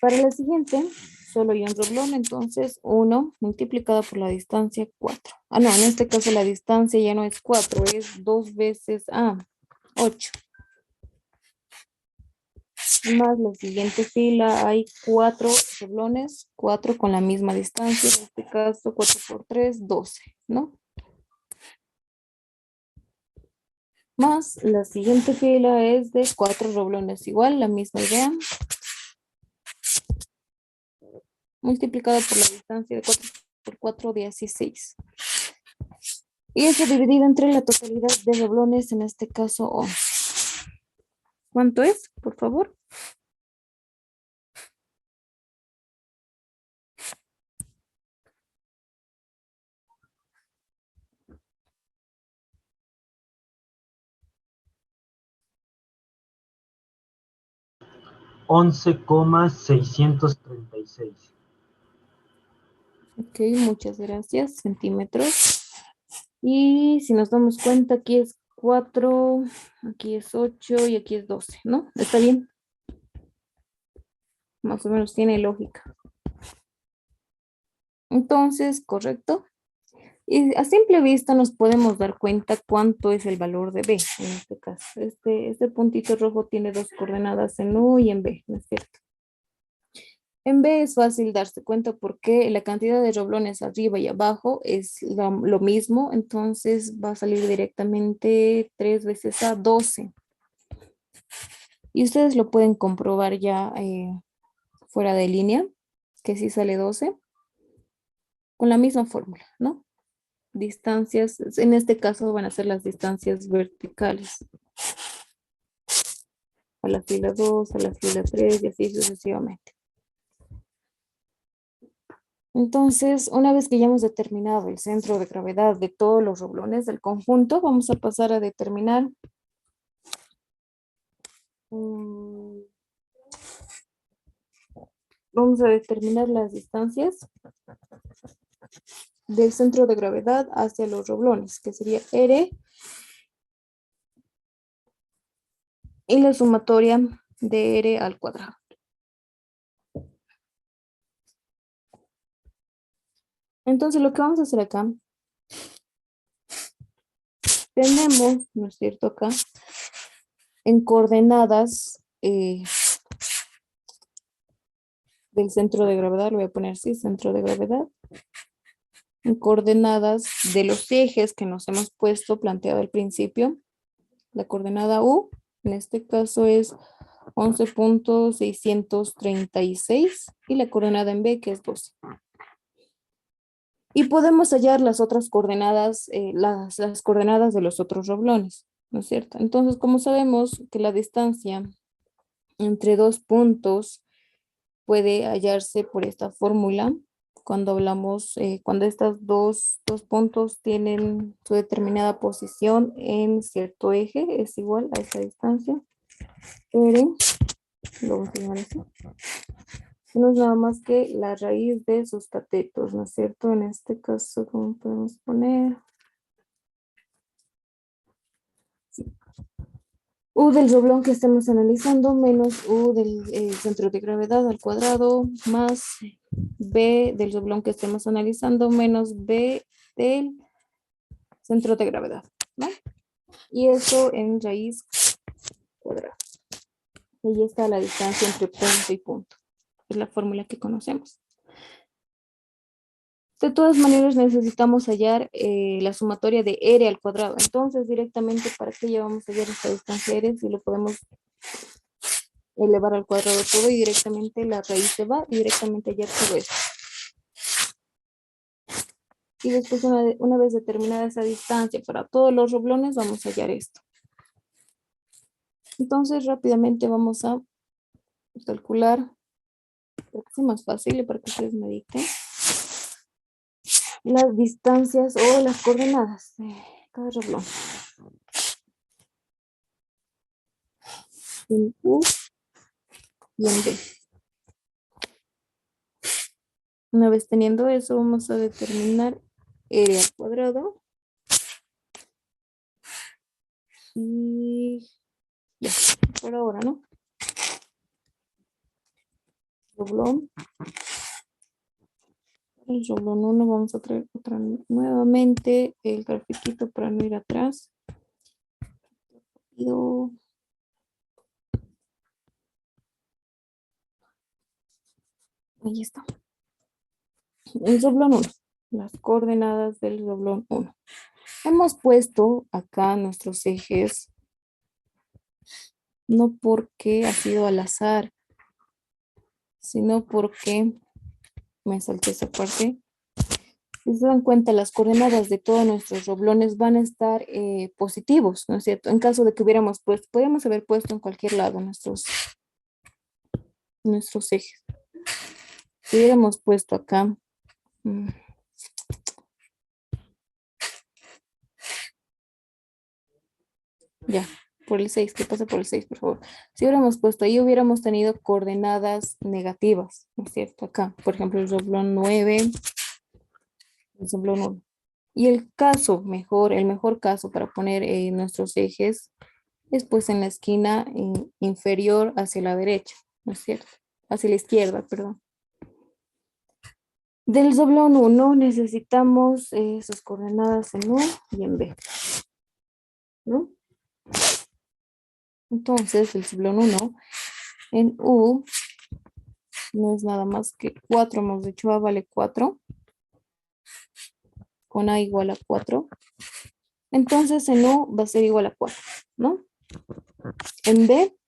[SPEAKER 1] Para la siguiente, solo hay un roblón, entonces 1 multiplicado por la distancia 4. Ah, no, en este caso la distancia ya no es 4, es 2 veces 8. Más la siguiente fila hay 4 roblones, 4 con la misma distancia, en este caso 4 por 3, 12, ¿no? Más la siguiente fila es de 4 roblones, igual, la misma idea. Multiplicado por la distancia de 4 por 4, 16. Y eso dividido entre la totalidad de roblones, en este caso 11. ¿Cuánto es, por favor?
[SPEAKER 3] 11,636.
[SPEAKER 1] Ok, muchas gracias. Centímetros. Y si nos damos cuenta, aquí es 4, aquí es 8 y aquí es 12, ¿no? ¿Está bien? Más o menos tiene lógica. Entonces, correcto. Y a simple vista nos podemos dar cuenta cuánto es el valor de B en este caso. Este puntito rojo tiene dos coordenadas en U y en B, ¿no es cierto? En B es fácil darse cuenta porque la cantidad de roblones arriba y abajo es lo mismo, entonces va a salir directamente 3 veces A, 12. Y ustedes lo pueden comprobar ya fuera de línea, que sí sale 12, con la misma fórmula, ¿no? Distancias, en este caso van a ser las distancias verticales. A la fila 2, a la fila 3 y así sucesivamente. Entonces, una vez que ya hemos determinado el centro de gravedad de todos los roblones del conjunto, vamos a pasar a determinar las distancias del centro de gravedad hacia los roblones, que sería R y la sumatoria de R al cuadrado. Entonces, lo que vamos a hacer acá, tenemos, ¿no es cierto? Acá, en coordenadas del centro de gravedad, lo voy a poner así, centro de gravedad, en coordenadas de los ejes que nos hemos puesto, planteado al principio, la coordenada U, en este caso es 11,636 y la coordenada en B que es 12. Y podemos hallar las otras coordenadas, las coordenadas de los otros roblones, ¿no es cierto? Entonces, como sabemos que la distancia entre dos puntos puede hallarse por esta fórmula, cuando hablamos, cuando estos dos puntos tienen su determinada posición en cierto eje, es igual a esa distancia. R, lo vamos a llamar así. No es nada más que la raíz de sus catetos, ¿no es cierto? En este caso, ¿cómo podemos poner? Sí. U del doblón que estemos analizando menos U del centro de gravedad al cuadrado más B del doblón que estemos analizando menos B del centro de gravedad, ¿no? Y eso en raíz cuadrada. Ahí está la distancia entre punto y punto. Es la fórmula que conocemos. De todas maneras necesitamos hallar la sumatoria de R al cuadrado. Entonces directamente, ¿para qué llevamos a hallar esta distancia R? Si lo podemos elevar al cuadrado todo y directamente la raíz se va y directamente hallar todo esto. Y después una vez determinada esa distancia para todos los roblones, vamos a hallar esto. Entonces rápidamente vamos a calcular, creo que es más fácil para que ustedes me dicten, las distancias o las coordenadas de cada roblón. En U y en B. Una vez teniendo eso, vamos a determinar R al cuadrado. Y ya, por ahora, ¿no? Roblón. El roblón 1, vamos a traer otra nuevamente el grafiquito para no ir atrás. Ahí está. El roblón 1, las coordenadas del roblón 1. Hemos puesto acá nuestros ejes, no porque ha sido al azar, sino porque me salté esa parte. Si se dan cuenta, las coordenadas de todos nuestros roblones van a estar positivos, ¿no es cierto? En caso de que hubiéramos puesto, podríamos haber puesto en cualquier lado nuestros ejes. Si hubiéramos puesto acá, ya, por el 6, que pase por el 6, por favor. Si hubiéramos puesto ahí, hubiéramos tenido coordenadas negativas, ¿no es cierto? Acá, por ejemplo, el doblón 9, el doblón 1. Y el caso mejor, el mejor caso para poner nuestros ejes es pues en la esquina inferior hacia la derecha, ¿no es cierto? Hacia la izquierda, perdón. Del doblón 1 necesitamos sus coordenadas en U y en B, ¿no? Entonces, el doblón 1 en U no es nada más que 4, hemos dicho A vale 4, con A igual a 4. Entonces, en U va a ser igual a 4, ¿no? En B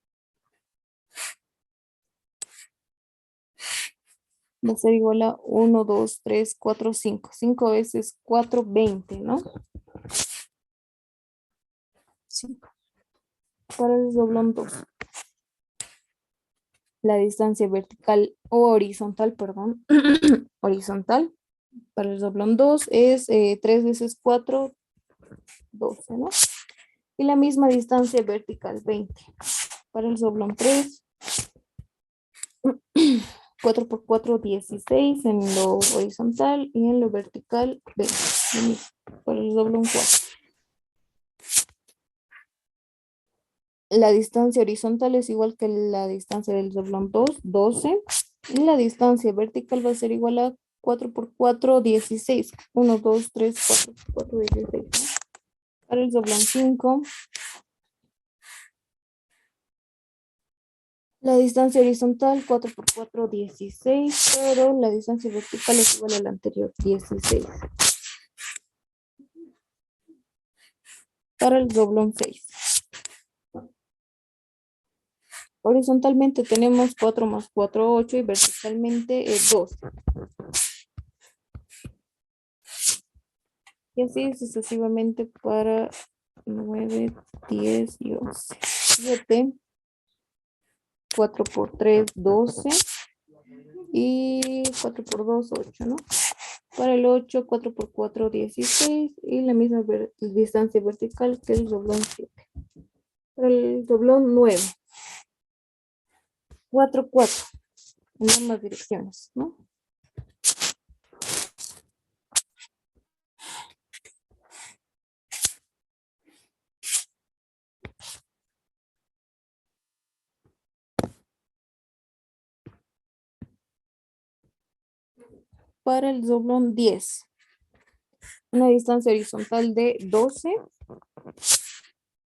[SPEAKER 1] va a ser igual a 1, 2, 3, 4, 5. 5 veces 4, 20, ¿no? 5. Para el doblón 2. La distancia vertical o horizontal, perdón, horizontal para el doblón 2 es 3 veces 4, 12, ¿no? Y la misma distancia vertical, 20. Para el doblón 3, 4 por 4, 16 en lo horizontal y en lo vertical, 20. Para el doblón 4. La distancia horizontal es igual que la distancia del doblón 2, 12. Y la distancia vertical va a ser igual a 4 por 4, 16. 1, 2, 3, 4 por 4, 16. ¿No? Para el doblón 5, la distancia horizontal 4 por 4, 16, pero la distancia vertical es igual a la anterior, 16. Para el doblón 6. Horizontalmente tenemos 4 más 4, 8 y verticalmente 12. Y así sucesivamente para 9, 10 y 11. 7, 4 por 3, 12. Y 4 por 2, 8, ¿no? Para el 8, 4 por 4, 16. Y la misma distancia vertical que el doblón 7. Para el doblón 9. 4, 4. En ambas direcciones, ¿no? Para el doblón 10. Una distancia horizontal de 12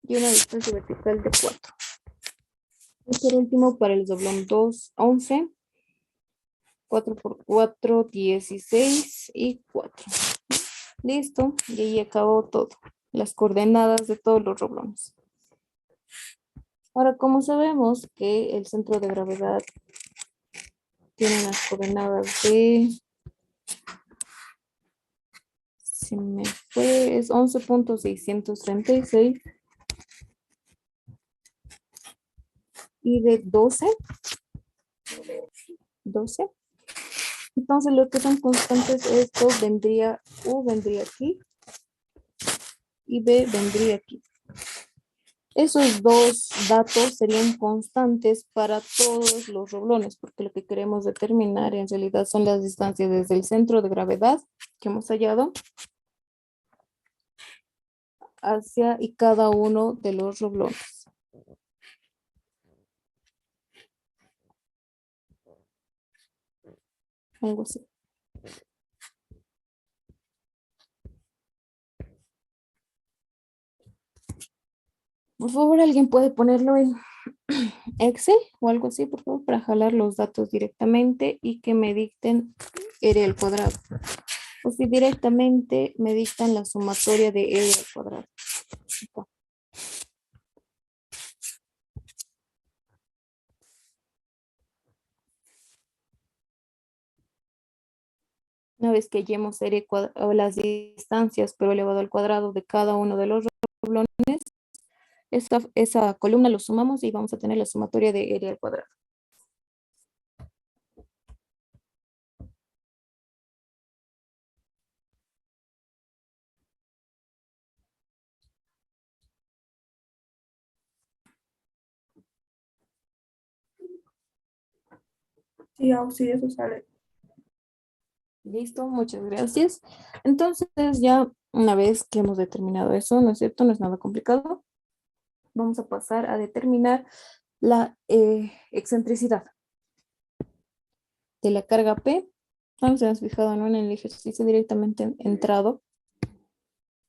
[SPEAKER 1] y una distancia vertical de 4. Y por último, para el doblón 2, 11, 4 por 4, 16 y 4. Listo, y ahí acabó todo. Las coordenadas de todos los doblones. Ahora, como sabemos que el centro de gravedad tiene unas coordenadas de... Se me fue, es 11.636 y de 12. Entonces, lo que son constantes, esto vendría, U vendría aquí y B vendría aquí. Esos dos datos serían constantes para todos los doblones, porque lo que queremos determinar en realidad son las distancias desde el centro de gravedad que hemos hallado hacia y cada uno de los doblones. Algo así. Por favor, ¿alguien puede ponerlo en Excel o algo así, por favor, para jalar los datos directamente y que me dicten R al cuadrado? O si directamente me dictan la sumatoria de R al cuadrado. Acá. Una vez que hallemos R o las distancias, pero elevado al cuadrado de cada uno de los doblones, esa columna lo sumamos y vamos a tener la sumatoria de R al cuadrado.
[SPEAKER 8] Sí, eso sale.
[SPEAKER 1] Listo, muchas gracias. Entonces, ya una vez que hemos determinado eso, ¿no es cierto? No es nada complicado. Vamos a pasar a determinar la excentricidad de la carga P. Vamos a fijado, ¿no? En el ejercicio directamente entrado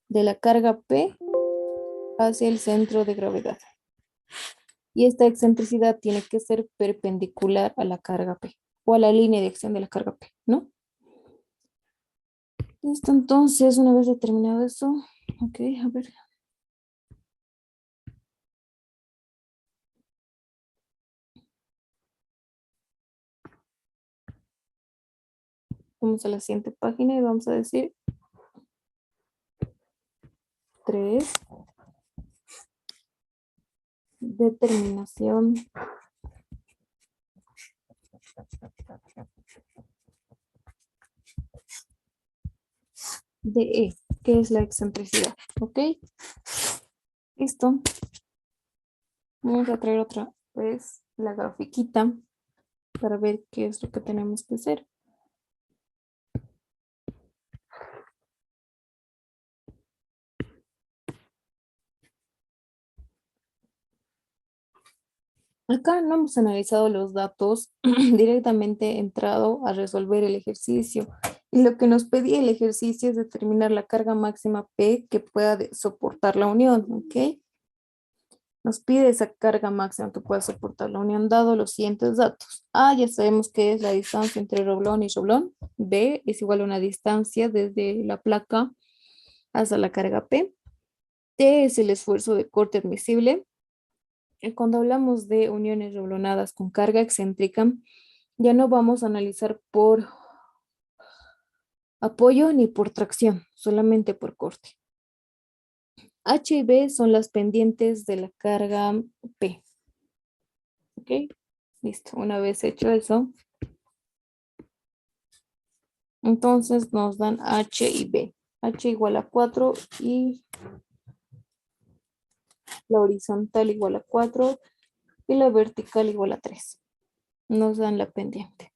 [SPEAKER 1] de la carga P hacia el centro de gravedad. Y esta excentricidad tiene que ser perpendicular a la carga P o a la línea de acción de la carga P, ¿no? Listo, entonces, una vez determinado eso, ok, a ver. Vamos a la siguiente página y vamos a decir 3. Determinación de E, que es la excentricidad, ¿ok? Listo. Vamos a traer otra vez la grafiquita para ver qué es lo que tenemos que hacer. Acá no hemos analizado los datos, directamente entrado a resolver el ejercicio. Y lo que nos pedía el ejercicio es determinar la carga máxima P que pueda soportar la unión, ¿ok? Nos pide esa carga máxima que pueda soportar la unión dado los siguientes datos. A, ya sabemos que es la distancia entre roblón y roblón. B es igual a una distancia desde la placa hasta la carga P. T es el esfuerzo de corte admisible. Cuando hablamos de uniones roblonadas con carga excéntrica, ya no vamos a analizar por apoyo ni por tracción, solamente por corte. H y B son las pendientes de la carga P. ¿Ok? Listo, una vez hecho eso, entonces nos dan H y B. H igual a 4 y la horizontal igual a 4 y la vertical igual a 3. Nos dan la pendiente.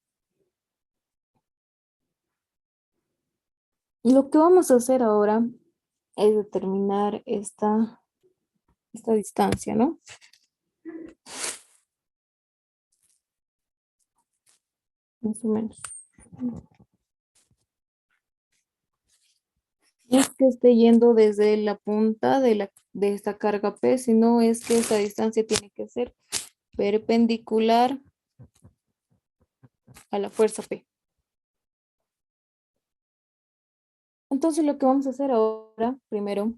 [SPEAKER 1] Lo que vamos a hacer ahora es determinar esta distancia, ¿no? Más o menos. No es que esté yendo desde la punta de esta carga P, sino es que esta distancia tiene que ser perpendicular a la fuerza P. Entonces lo que vamos a hacer ahora, primero,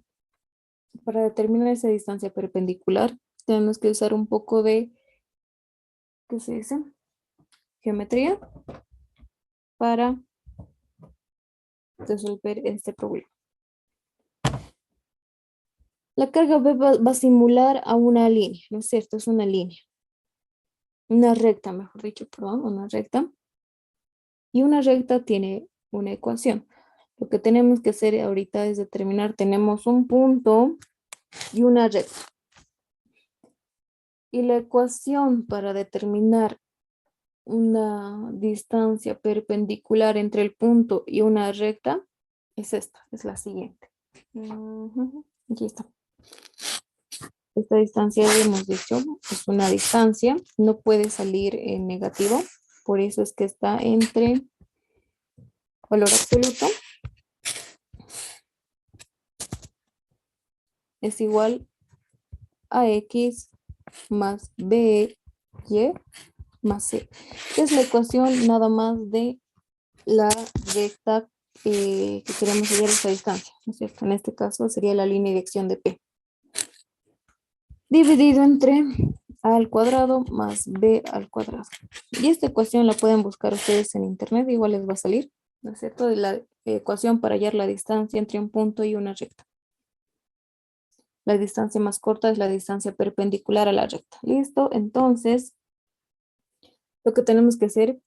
[SPEAKER 1] para determinar esa distancia perpendicular, tenemos que usar un poco de, ¿qué se dice? Geometría para resolver este problema. La carga B va a simular a una línea, ¿no es cierto? Es una línea. Una recta, mejor dicho, perdón, una recta. Y una recta tiene una ecuación. Lo que tenemos que hacer ahorita es determinar, tenemos un punto y una recta. Y la ecuación para determinar una distancia perpendicular entre el punto y una recta es esta, es la siguiente. Aquí está. Esta distancia, hemos dicho, es una distancia, no puede salir en negativo, por eso es que está entre valor absoluto. Es igual a X más B, Y más C. Es la ecuación nada más de la recta que queremos hallar esta distancia, ¿no es cierto? En este caso sería la línea de acción de P. Dividido entre A al cuadrado más B al cuadrado. Y esta ecuación la pueden buscar ustedes en internet, igual les va a salir, ¿no es cierto? De la ecuación para hallar la distancia entre un punto y una recta. La distancia más corta es la distancia perpendicular a la recta. ¿Listo? Entonces, lo que tenemos que hacer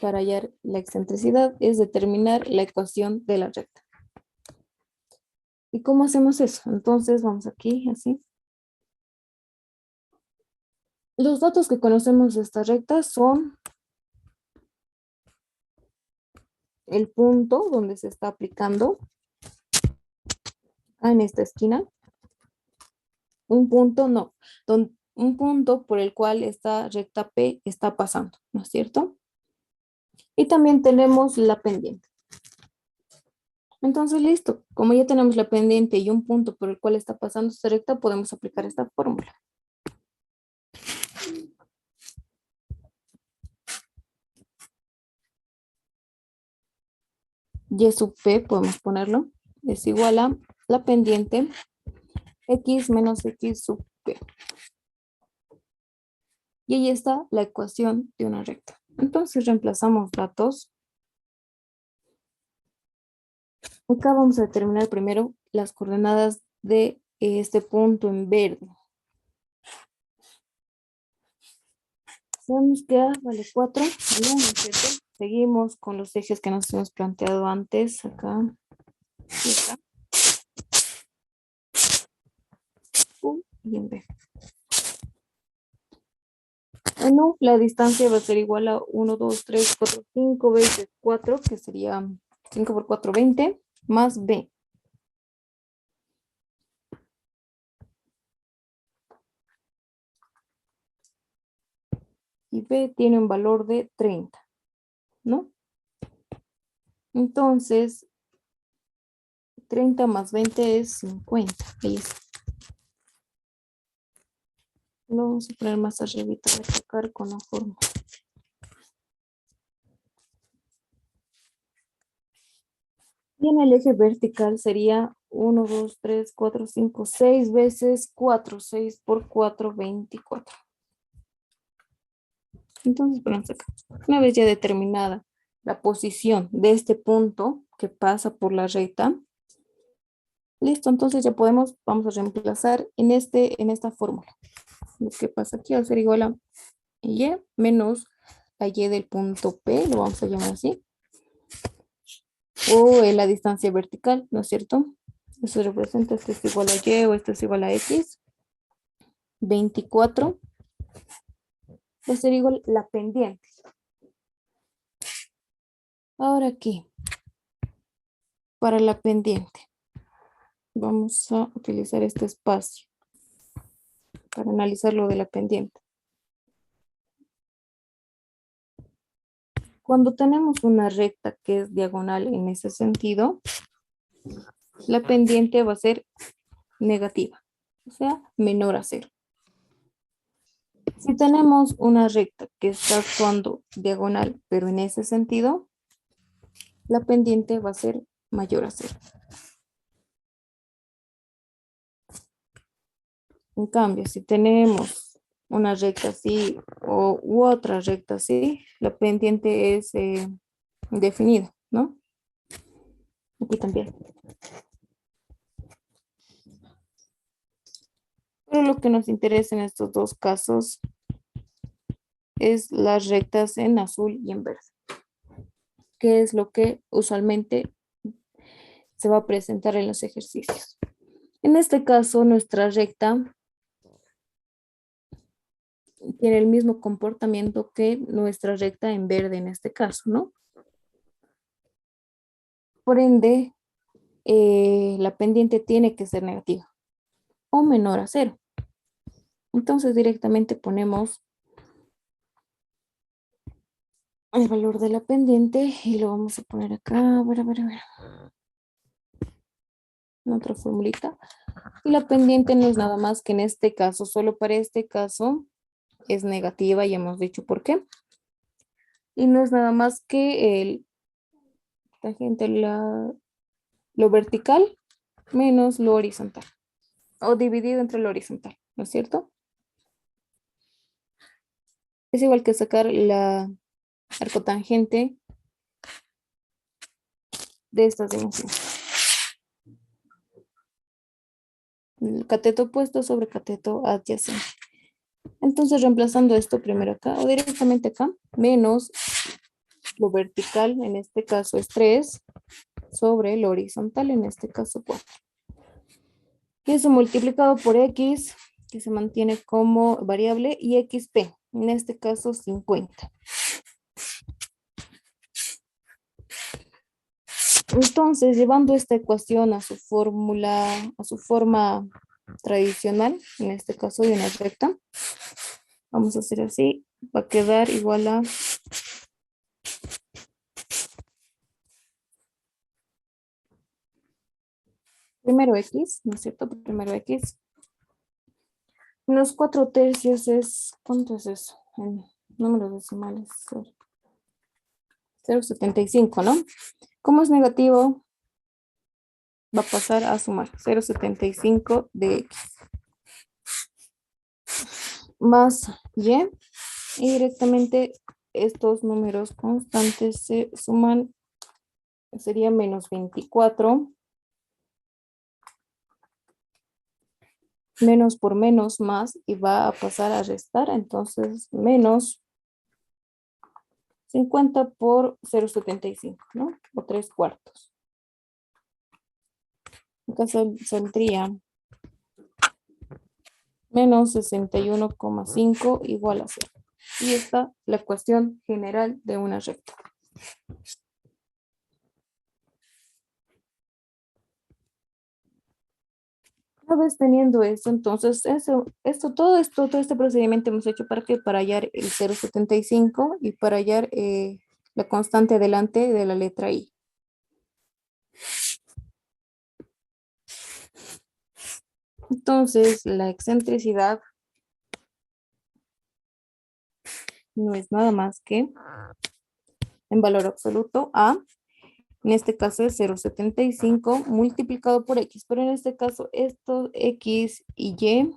[SPEAKER 1] para hallar la excentricidad es determinar la ecuación de la recta. ¿Y cómo hacemos eso? Entonces, vamos aquí, así. Los datos que conocemos de esta recta son el punto donde se está aplicando, en esta esquina, un punto no, un punto por el cual esta recta P está pasando, ¿no es cierto? Y también tenemos la pendiente. Entonces, listo. Como ya tenemos la pendiente y un punto por el cual está pasando esta recta, podemos aplicar esta fórmula. Y sub P, podemos ponerlo, es igual a la pendiente X menos X sub P. Y ahí está la ecuación de una recta. Entonces reemplazamos datos. Acá vamos a determinar primero las coordenadas de este punto en verde. Sabemos que A vale 4, ¿no? ¿Cierto? Seguimos con los ejes que nos hemos planteado antes, acá y acá. U y en B. En U, la distancia va a ser igual a 1, 2, 3, 4, 5 veces 4, que sería 5 por 4, 20, más B. Y B tiene un valor de 30, ¿no? Entonces, 30 más 20 es 50. Ahí está. Lo vamos a poner más arribita de tocar con la forma. Y en el eje vertical sería 1, 2, 3, 4, 5, 6 veces 4. 6 por 4, 24. Entonces, ponemos acá. Una vez ya determinada la posición de este punto que pasa por la recta, listo, entonces ya podemos, vamos a reemplazar en esta fórmula. Lo que pasa aquí va a ser igual a Y menos la Y del punto P, lo vamos a llamar así. O la distancia vertical, ¿no es cierto? Eso representa, esto es igual a Y o esto es igual a X. 24 va a ser igual la pendiente. Ahora aquí, para la pendiente, vamos a utilizar este espacio para analizar lo de la pendiente. Cuando tenemos una recta que es diagonal en ese sentido, la pendiente va a ser negativa, o sea, menor a 0. Si tenemos una recta que está actuando diagonal, pero en ese sentido, la pendiente va a ser mayor a 0. En cambio, si tenemos una recta así u otra recta así, la pendiente es definida, ¿no? Aquí también. Pero lo que nos interesa en estos dos casos es las rectas en azul y en verde, que es lo que usualmente se va a presentar en los ejercicios. En este caso, nuestra recta tiene el mismo comportamiento que nuestra recta en verde en este caso, ¿no? Por ende, la pendiente tiene que ser negativa o menor a 0. Entonces directamente ponemos el valor de la pendiente y lo vamos a poner acá, a ver. En otra formulita. Y la pendiente no es nada más que en este caso, solo para este caso es negativa, ya hemos dicho por qué. Y no es nada más que el tangente, lo vertical menos lo horizontal. O dividido entre lo horizontal, ¿no es cierto? Es igual que sacar la arcotangente de estas dimensiones. El cateto opuesto sobre cateto adyacente. Entonces, reemplazando esto primero acá o directamente acá, menos lo vertical, en este caso es 3, sobre lo horizontal, en este caso 4. Y eso multiplicado por X, que se mantiene como variable, y XP, en este caso 50. Entonces, llevando esta ecuación a su fórmula, a su forma tradicional, en este caso de una recta, vamos a hacer así, va a quedar igual a primero x, ¿no es cierto? Primero x. Menos 4/3 es, ¿cuánto es eso? En números decimales. 0,75, ¿no? Como es negativo, va a pasar a sumar 0,75 de x más y directamente estos números constantes se suman, sería menos 24, menos por menos más y va a pasar a restar, entonces menos 50 por 0,75, ¿no? O 3/4. Acá saldría menos 61,5 igual a 0. Y está la ecuación general de una recta. Una vez teniendo eso, entonces todo este procedimiento hemos hecho para que para hallar el 0,75 y para hallar la constante delante de la letra I. Entonces, la excentricidad no es nada más que en valor absoluto A, en este caso es 0,75 multiplicado por X, pero en este caso estos X y Y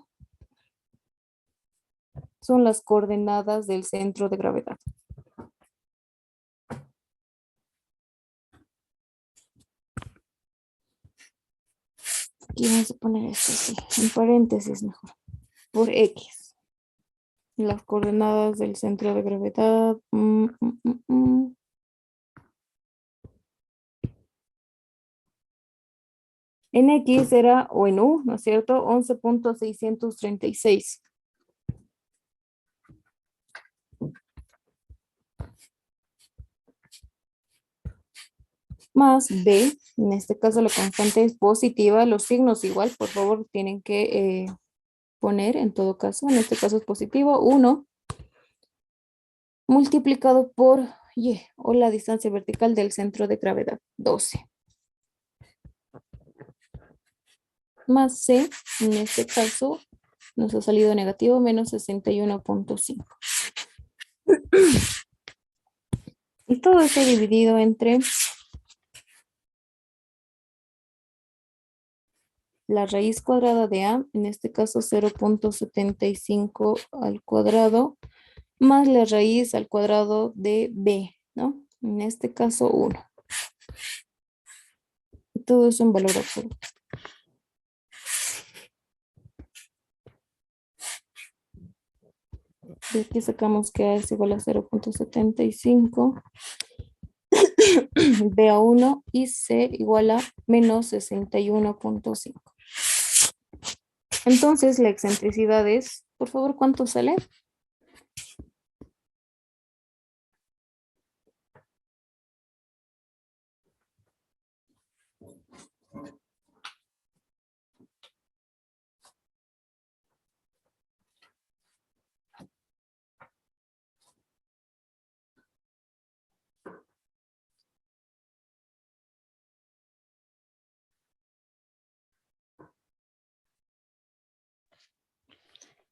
[SPEAKER 1] son las coordenadas del centro de gravedad. Aquí vamos a poner esto así, en paréntesis mejor, por X. Las coordenadas del centro de gravedad. En X era, o en U, ¿no es cierto? 11,636. Más B, en este caso la constante es positiva, los signos igual, por favor, tienen que poner en todo caso, en este caso es positivo, 1 multiplicado por Y, o la distancia vertical del centro de gravedad, 12. Más C, en este caso nos ha salido negativo, menos 61,5. Y todo esto dividido entre la raíz cuadrada de A, en este caso 0,75 al cuadrado, más la raíz al cuadrado de B, ¿no? En este caso 1. Todo eso en valor absoluto. De aquí sacamos que A es igual a 0,75, B a 1 y C igual a menos 61,5. Entonces la excentricidad es, por favor, ¿cuánto sale?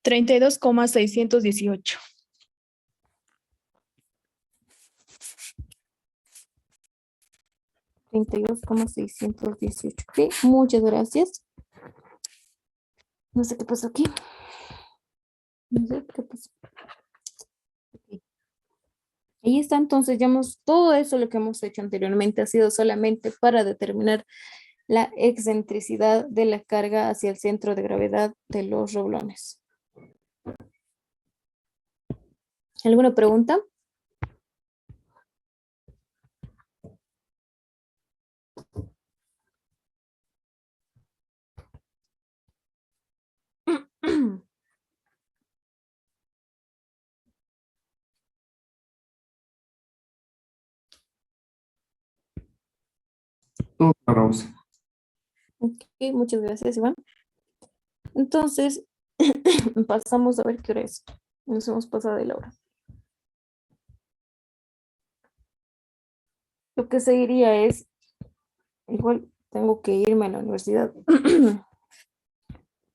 [SPEAKER 8] $32,618.
[SPEAKER 1] 32,618. Ok, muchas gracias. No sé qué pasó aquí. No sé qué pasó. Ok. Ahí está, entonces ya todo eso lo que hemos hecho anteriormente ha sido solamente para determinar la excentricidad de la carga hacia el centro de gravedad de los roblones. ¿Alguna pregunta?
[SPEAKER 8] Todo claro, Rose.
[SPEAKER 1] Ok, muchas gracias, Iván. Entonces, pasamos a ver qué hora es. Nos hemos pasado de la hora. Lo que seguiría es, igual tengo que irme a la universidad.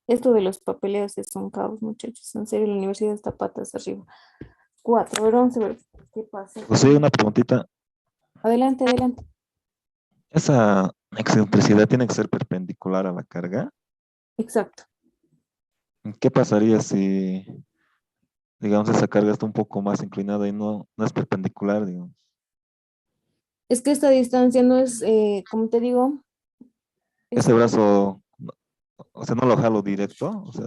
[SPEAKER 1] Esto de los papeleos es un caos, muchachos. En serio, la universidad está patas arriba. 4, a ver, vamos a ver qué pasa.
[SPEAKER 9] José, una preguntita.
[SPEAKER 1] Adelante, adelante.
[SPEAKER 9] ¿Esa excentricidad tiene que ser perpendicular a la carga?
[SPEAKER 1] Exacto.
[SPEAKER 9] ¿Qué pasaría si, digamos, esa carga está un poco más inclinada y no es perpendicular, digamos?
[SPEAKER 1] Es que esta distancia no es, como te digo,
[SPEAKER 9] Ese
[SPEAKER 1] es,
[SPEAKER 9] brazo, o sea, no lo jalo directo, o sea,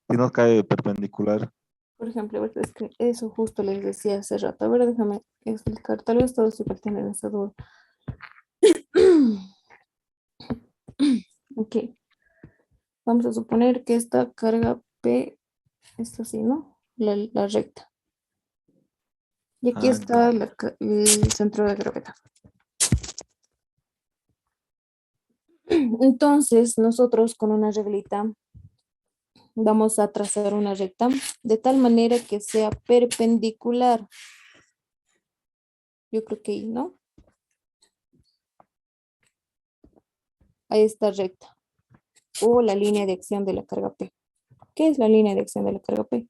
[SPEAKER 9] si no cae perpendicular.
[SPEAKER 1] por ejemplo, a ver, es que eso justo les decía hace rato. A ver, déjame explicar. Tal vez todos igual tienen esa duda. Ok. Vamos a suponer que esta carga P está así, ¿no? La recta. Y aquí
[SPEAKER 9] Ah,
[SPEAKER 1] está el centro de gravedad. Entonces, nosotros con una reglita vamos a trazar una recta de tal manera que sea perpendicular. Yo creo que ahí, ¿no? A esta recta. O la línea de acción de la carga P. ¿Qué es la línea de acción de la carga P?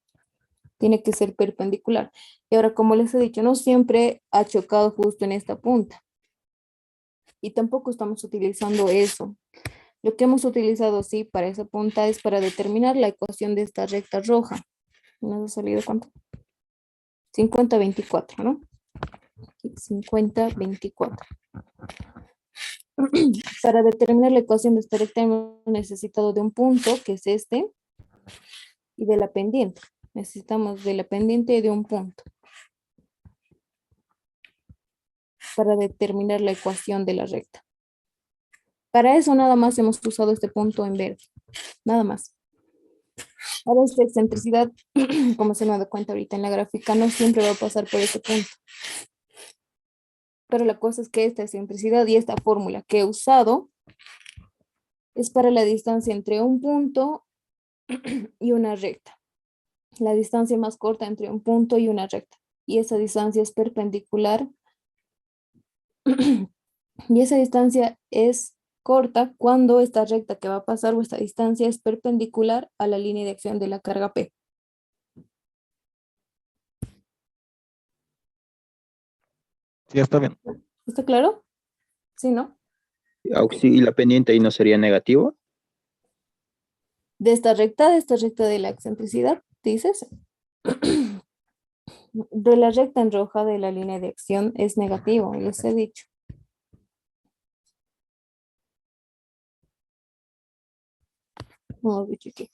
[SPEAKER 1] Tiene que ser perpendicular. Y ahora, como les he dicho, no siempre ha chocado justo en esta punta. Y tampoco estamos utilizando eso. Lo que hemos utilizado, sí, para esa punta es para determinar la ecuación de esta recta roja. ¿Nos ha salido cuánto? 50-24, ¿no? 50-24. Para determinar la ecuación de esta recta hemos necesitado de un punto, que es este, y de la pendiente. Necesitamos de la pendiente y de un punto para determinar la ecuación de la recta. Para eso nada más hemos usado este punto en verde. Nada más. Ahora esta excentricidad, como se me ha dado cuenta ahorita en la gráfica, no siempre va a pasar por ese punto. Pero la cosa es que esta excentricidad y esta fórmula que he usado es para la distancia entre un punto y una recta. La distancia más corta entre un punto y una recta. Y esa distancia es perpendicular. Y esa distancia es corta cuando esta recta que va a pasar o esta distancia es perpendicular a la línea de acción de la carga P.
[SPEAKER 9] Sí, está bien.
[SPEAKER 1] ¿Está claro? Sí, ¿no?
[SPEAKER 10] Y la pendiente ahí no sería negativo.
[SPEAKER 1] De esta recta de la excentricidad, dices. De la recta en roja de la línea de acción es negativo, les he dicho. Hemos dicho aquí.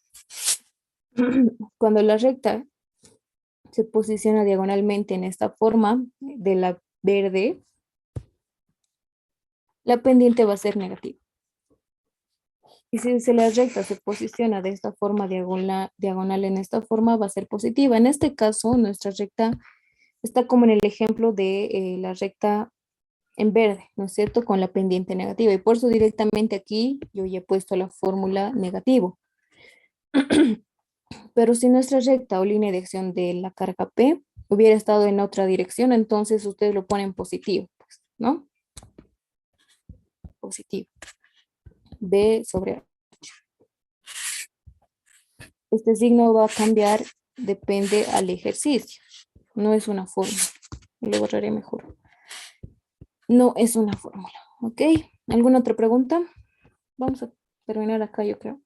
[SPEAKER 1] Cuando la recta se posiciona diagonalmente en esta forma de la verde, la pendiente va a ser negativa. Y si la recta se posiciona de esta forma diagonal en esta forma, va a ser positiva. En este caso, nuestra recta está como en el ejemplo de la recta en verde, ¿no es cierto? Con la pendiente negativa. Y por eso directamente aquí yo ya he puesto la fórmula negativo. Pero si nuestra recta o línea de acción de la carga P hubiera estado en otra dirección, entonces ustedes lo ponen positivo, pues, ¿no? Positivo. B sobre A. Este signo va a cambiar, depende al ejercicio. No es una fórmula. Lo borraré mejor. No es una fórmula, ¿ok? ¿Alguna otra pregunta? Vamos a terminar acá, yo creo.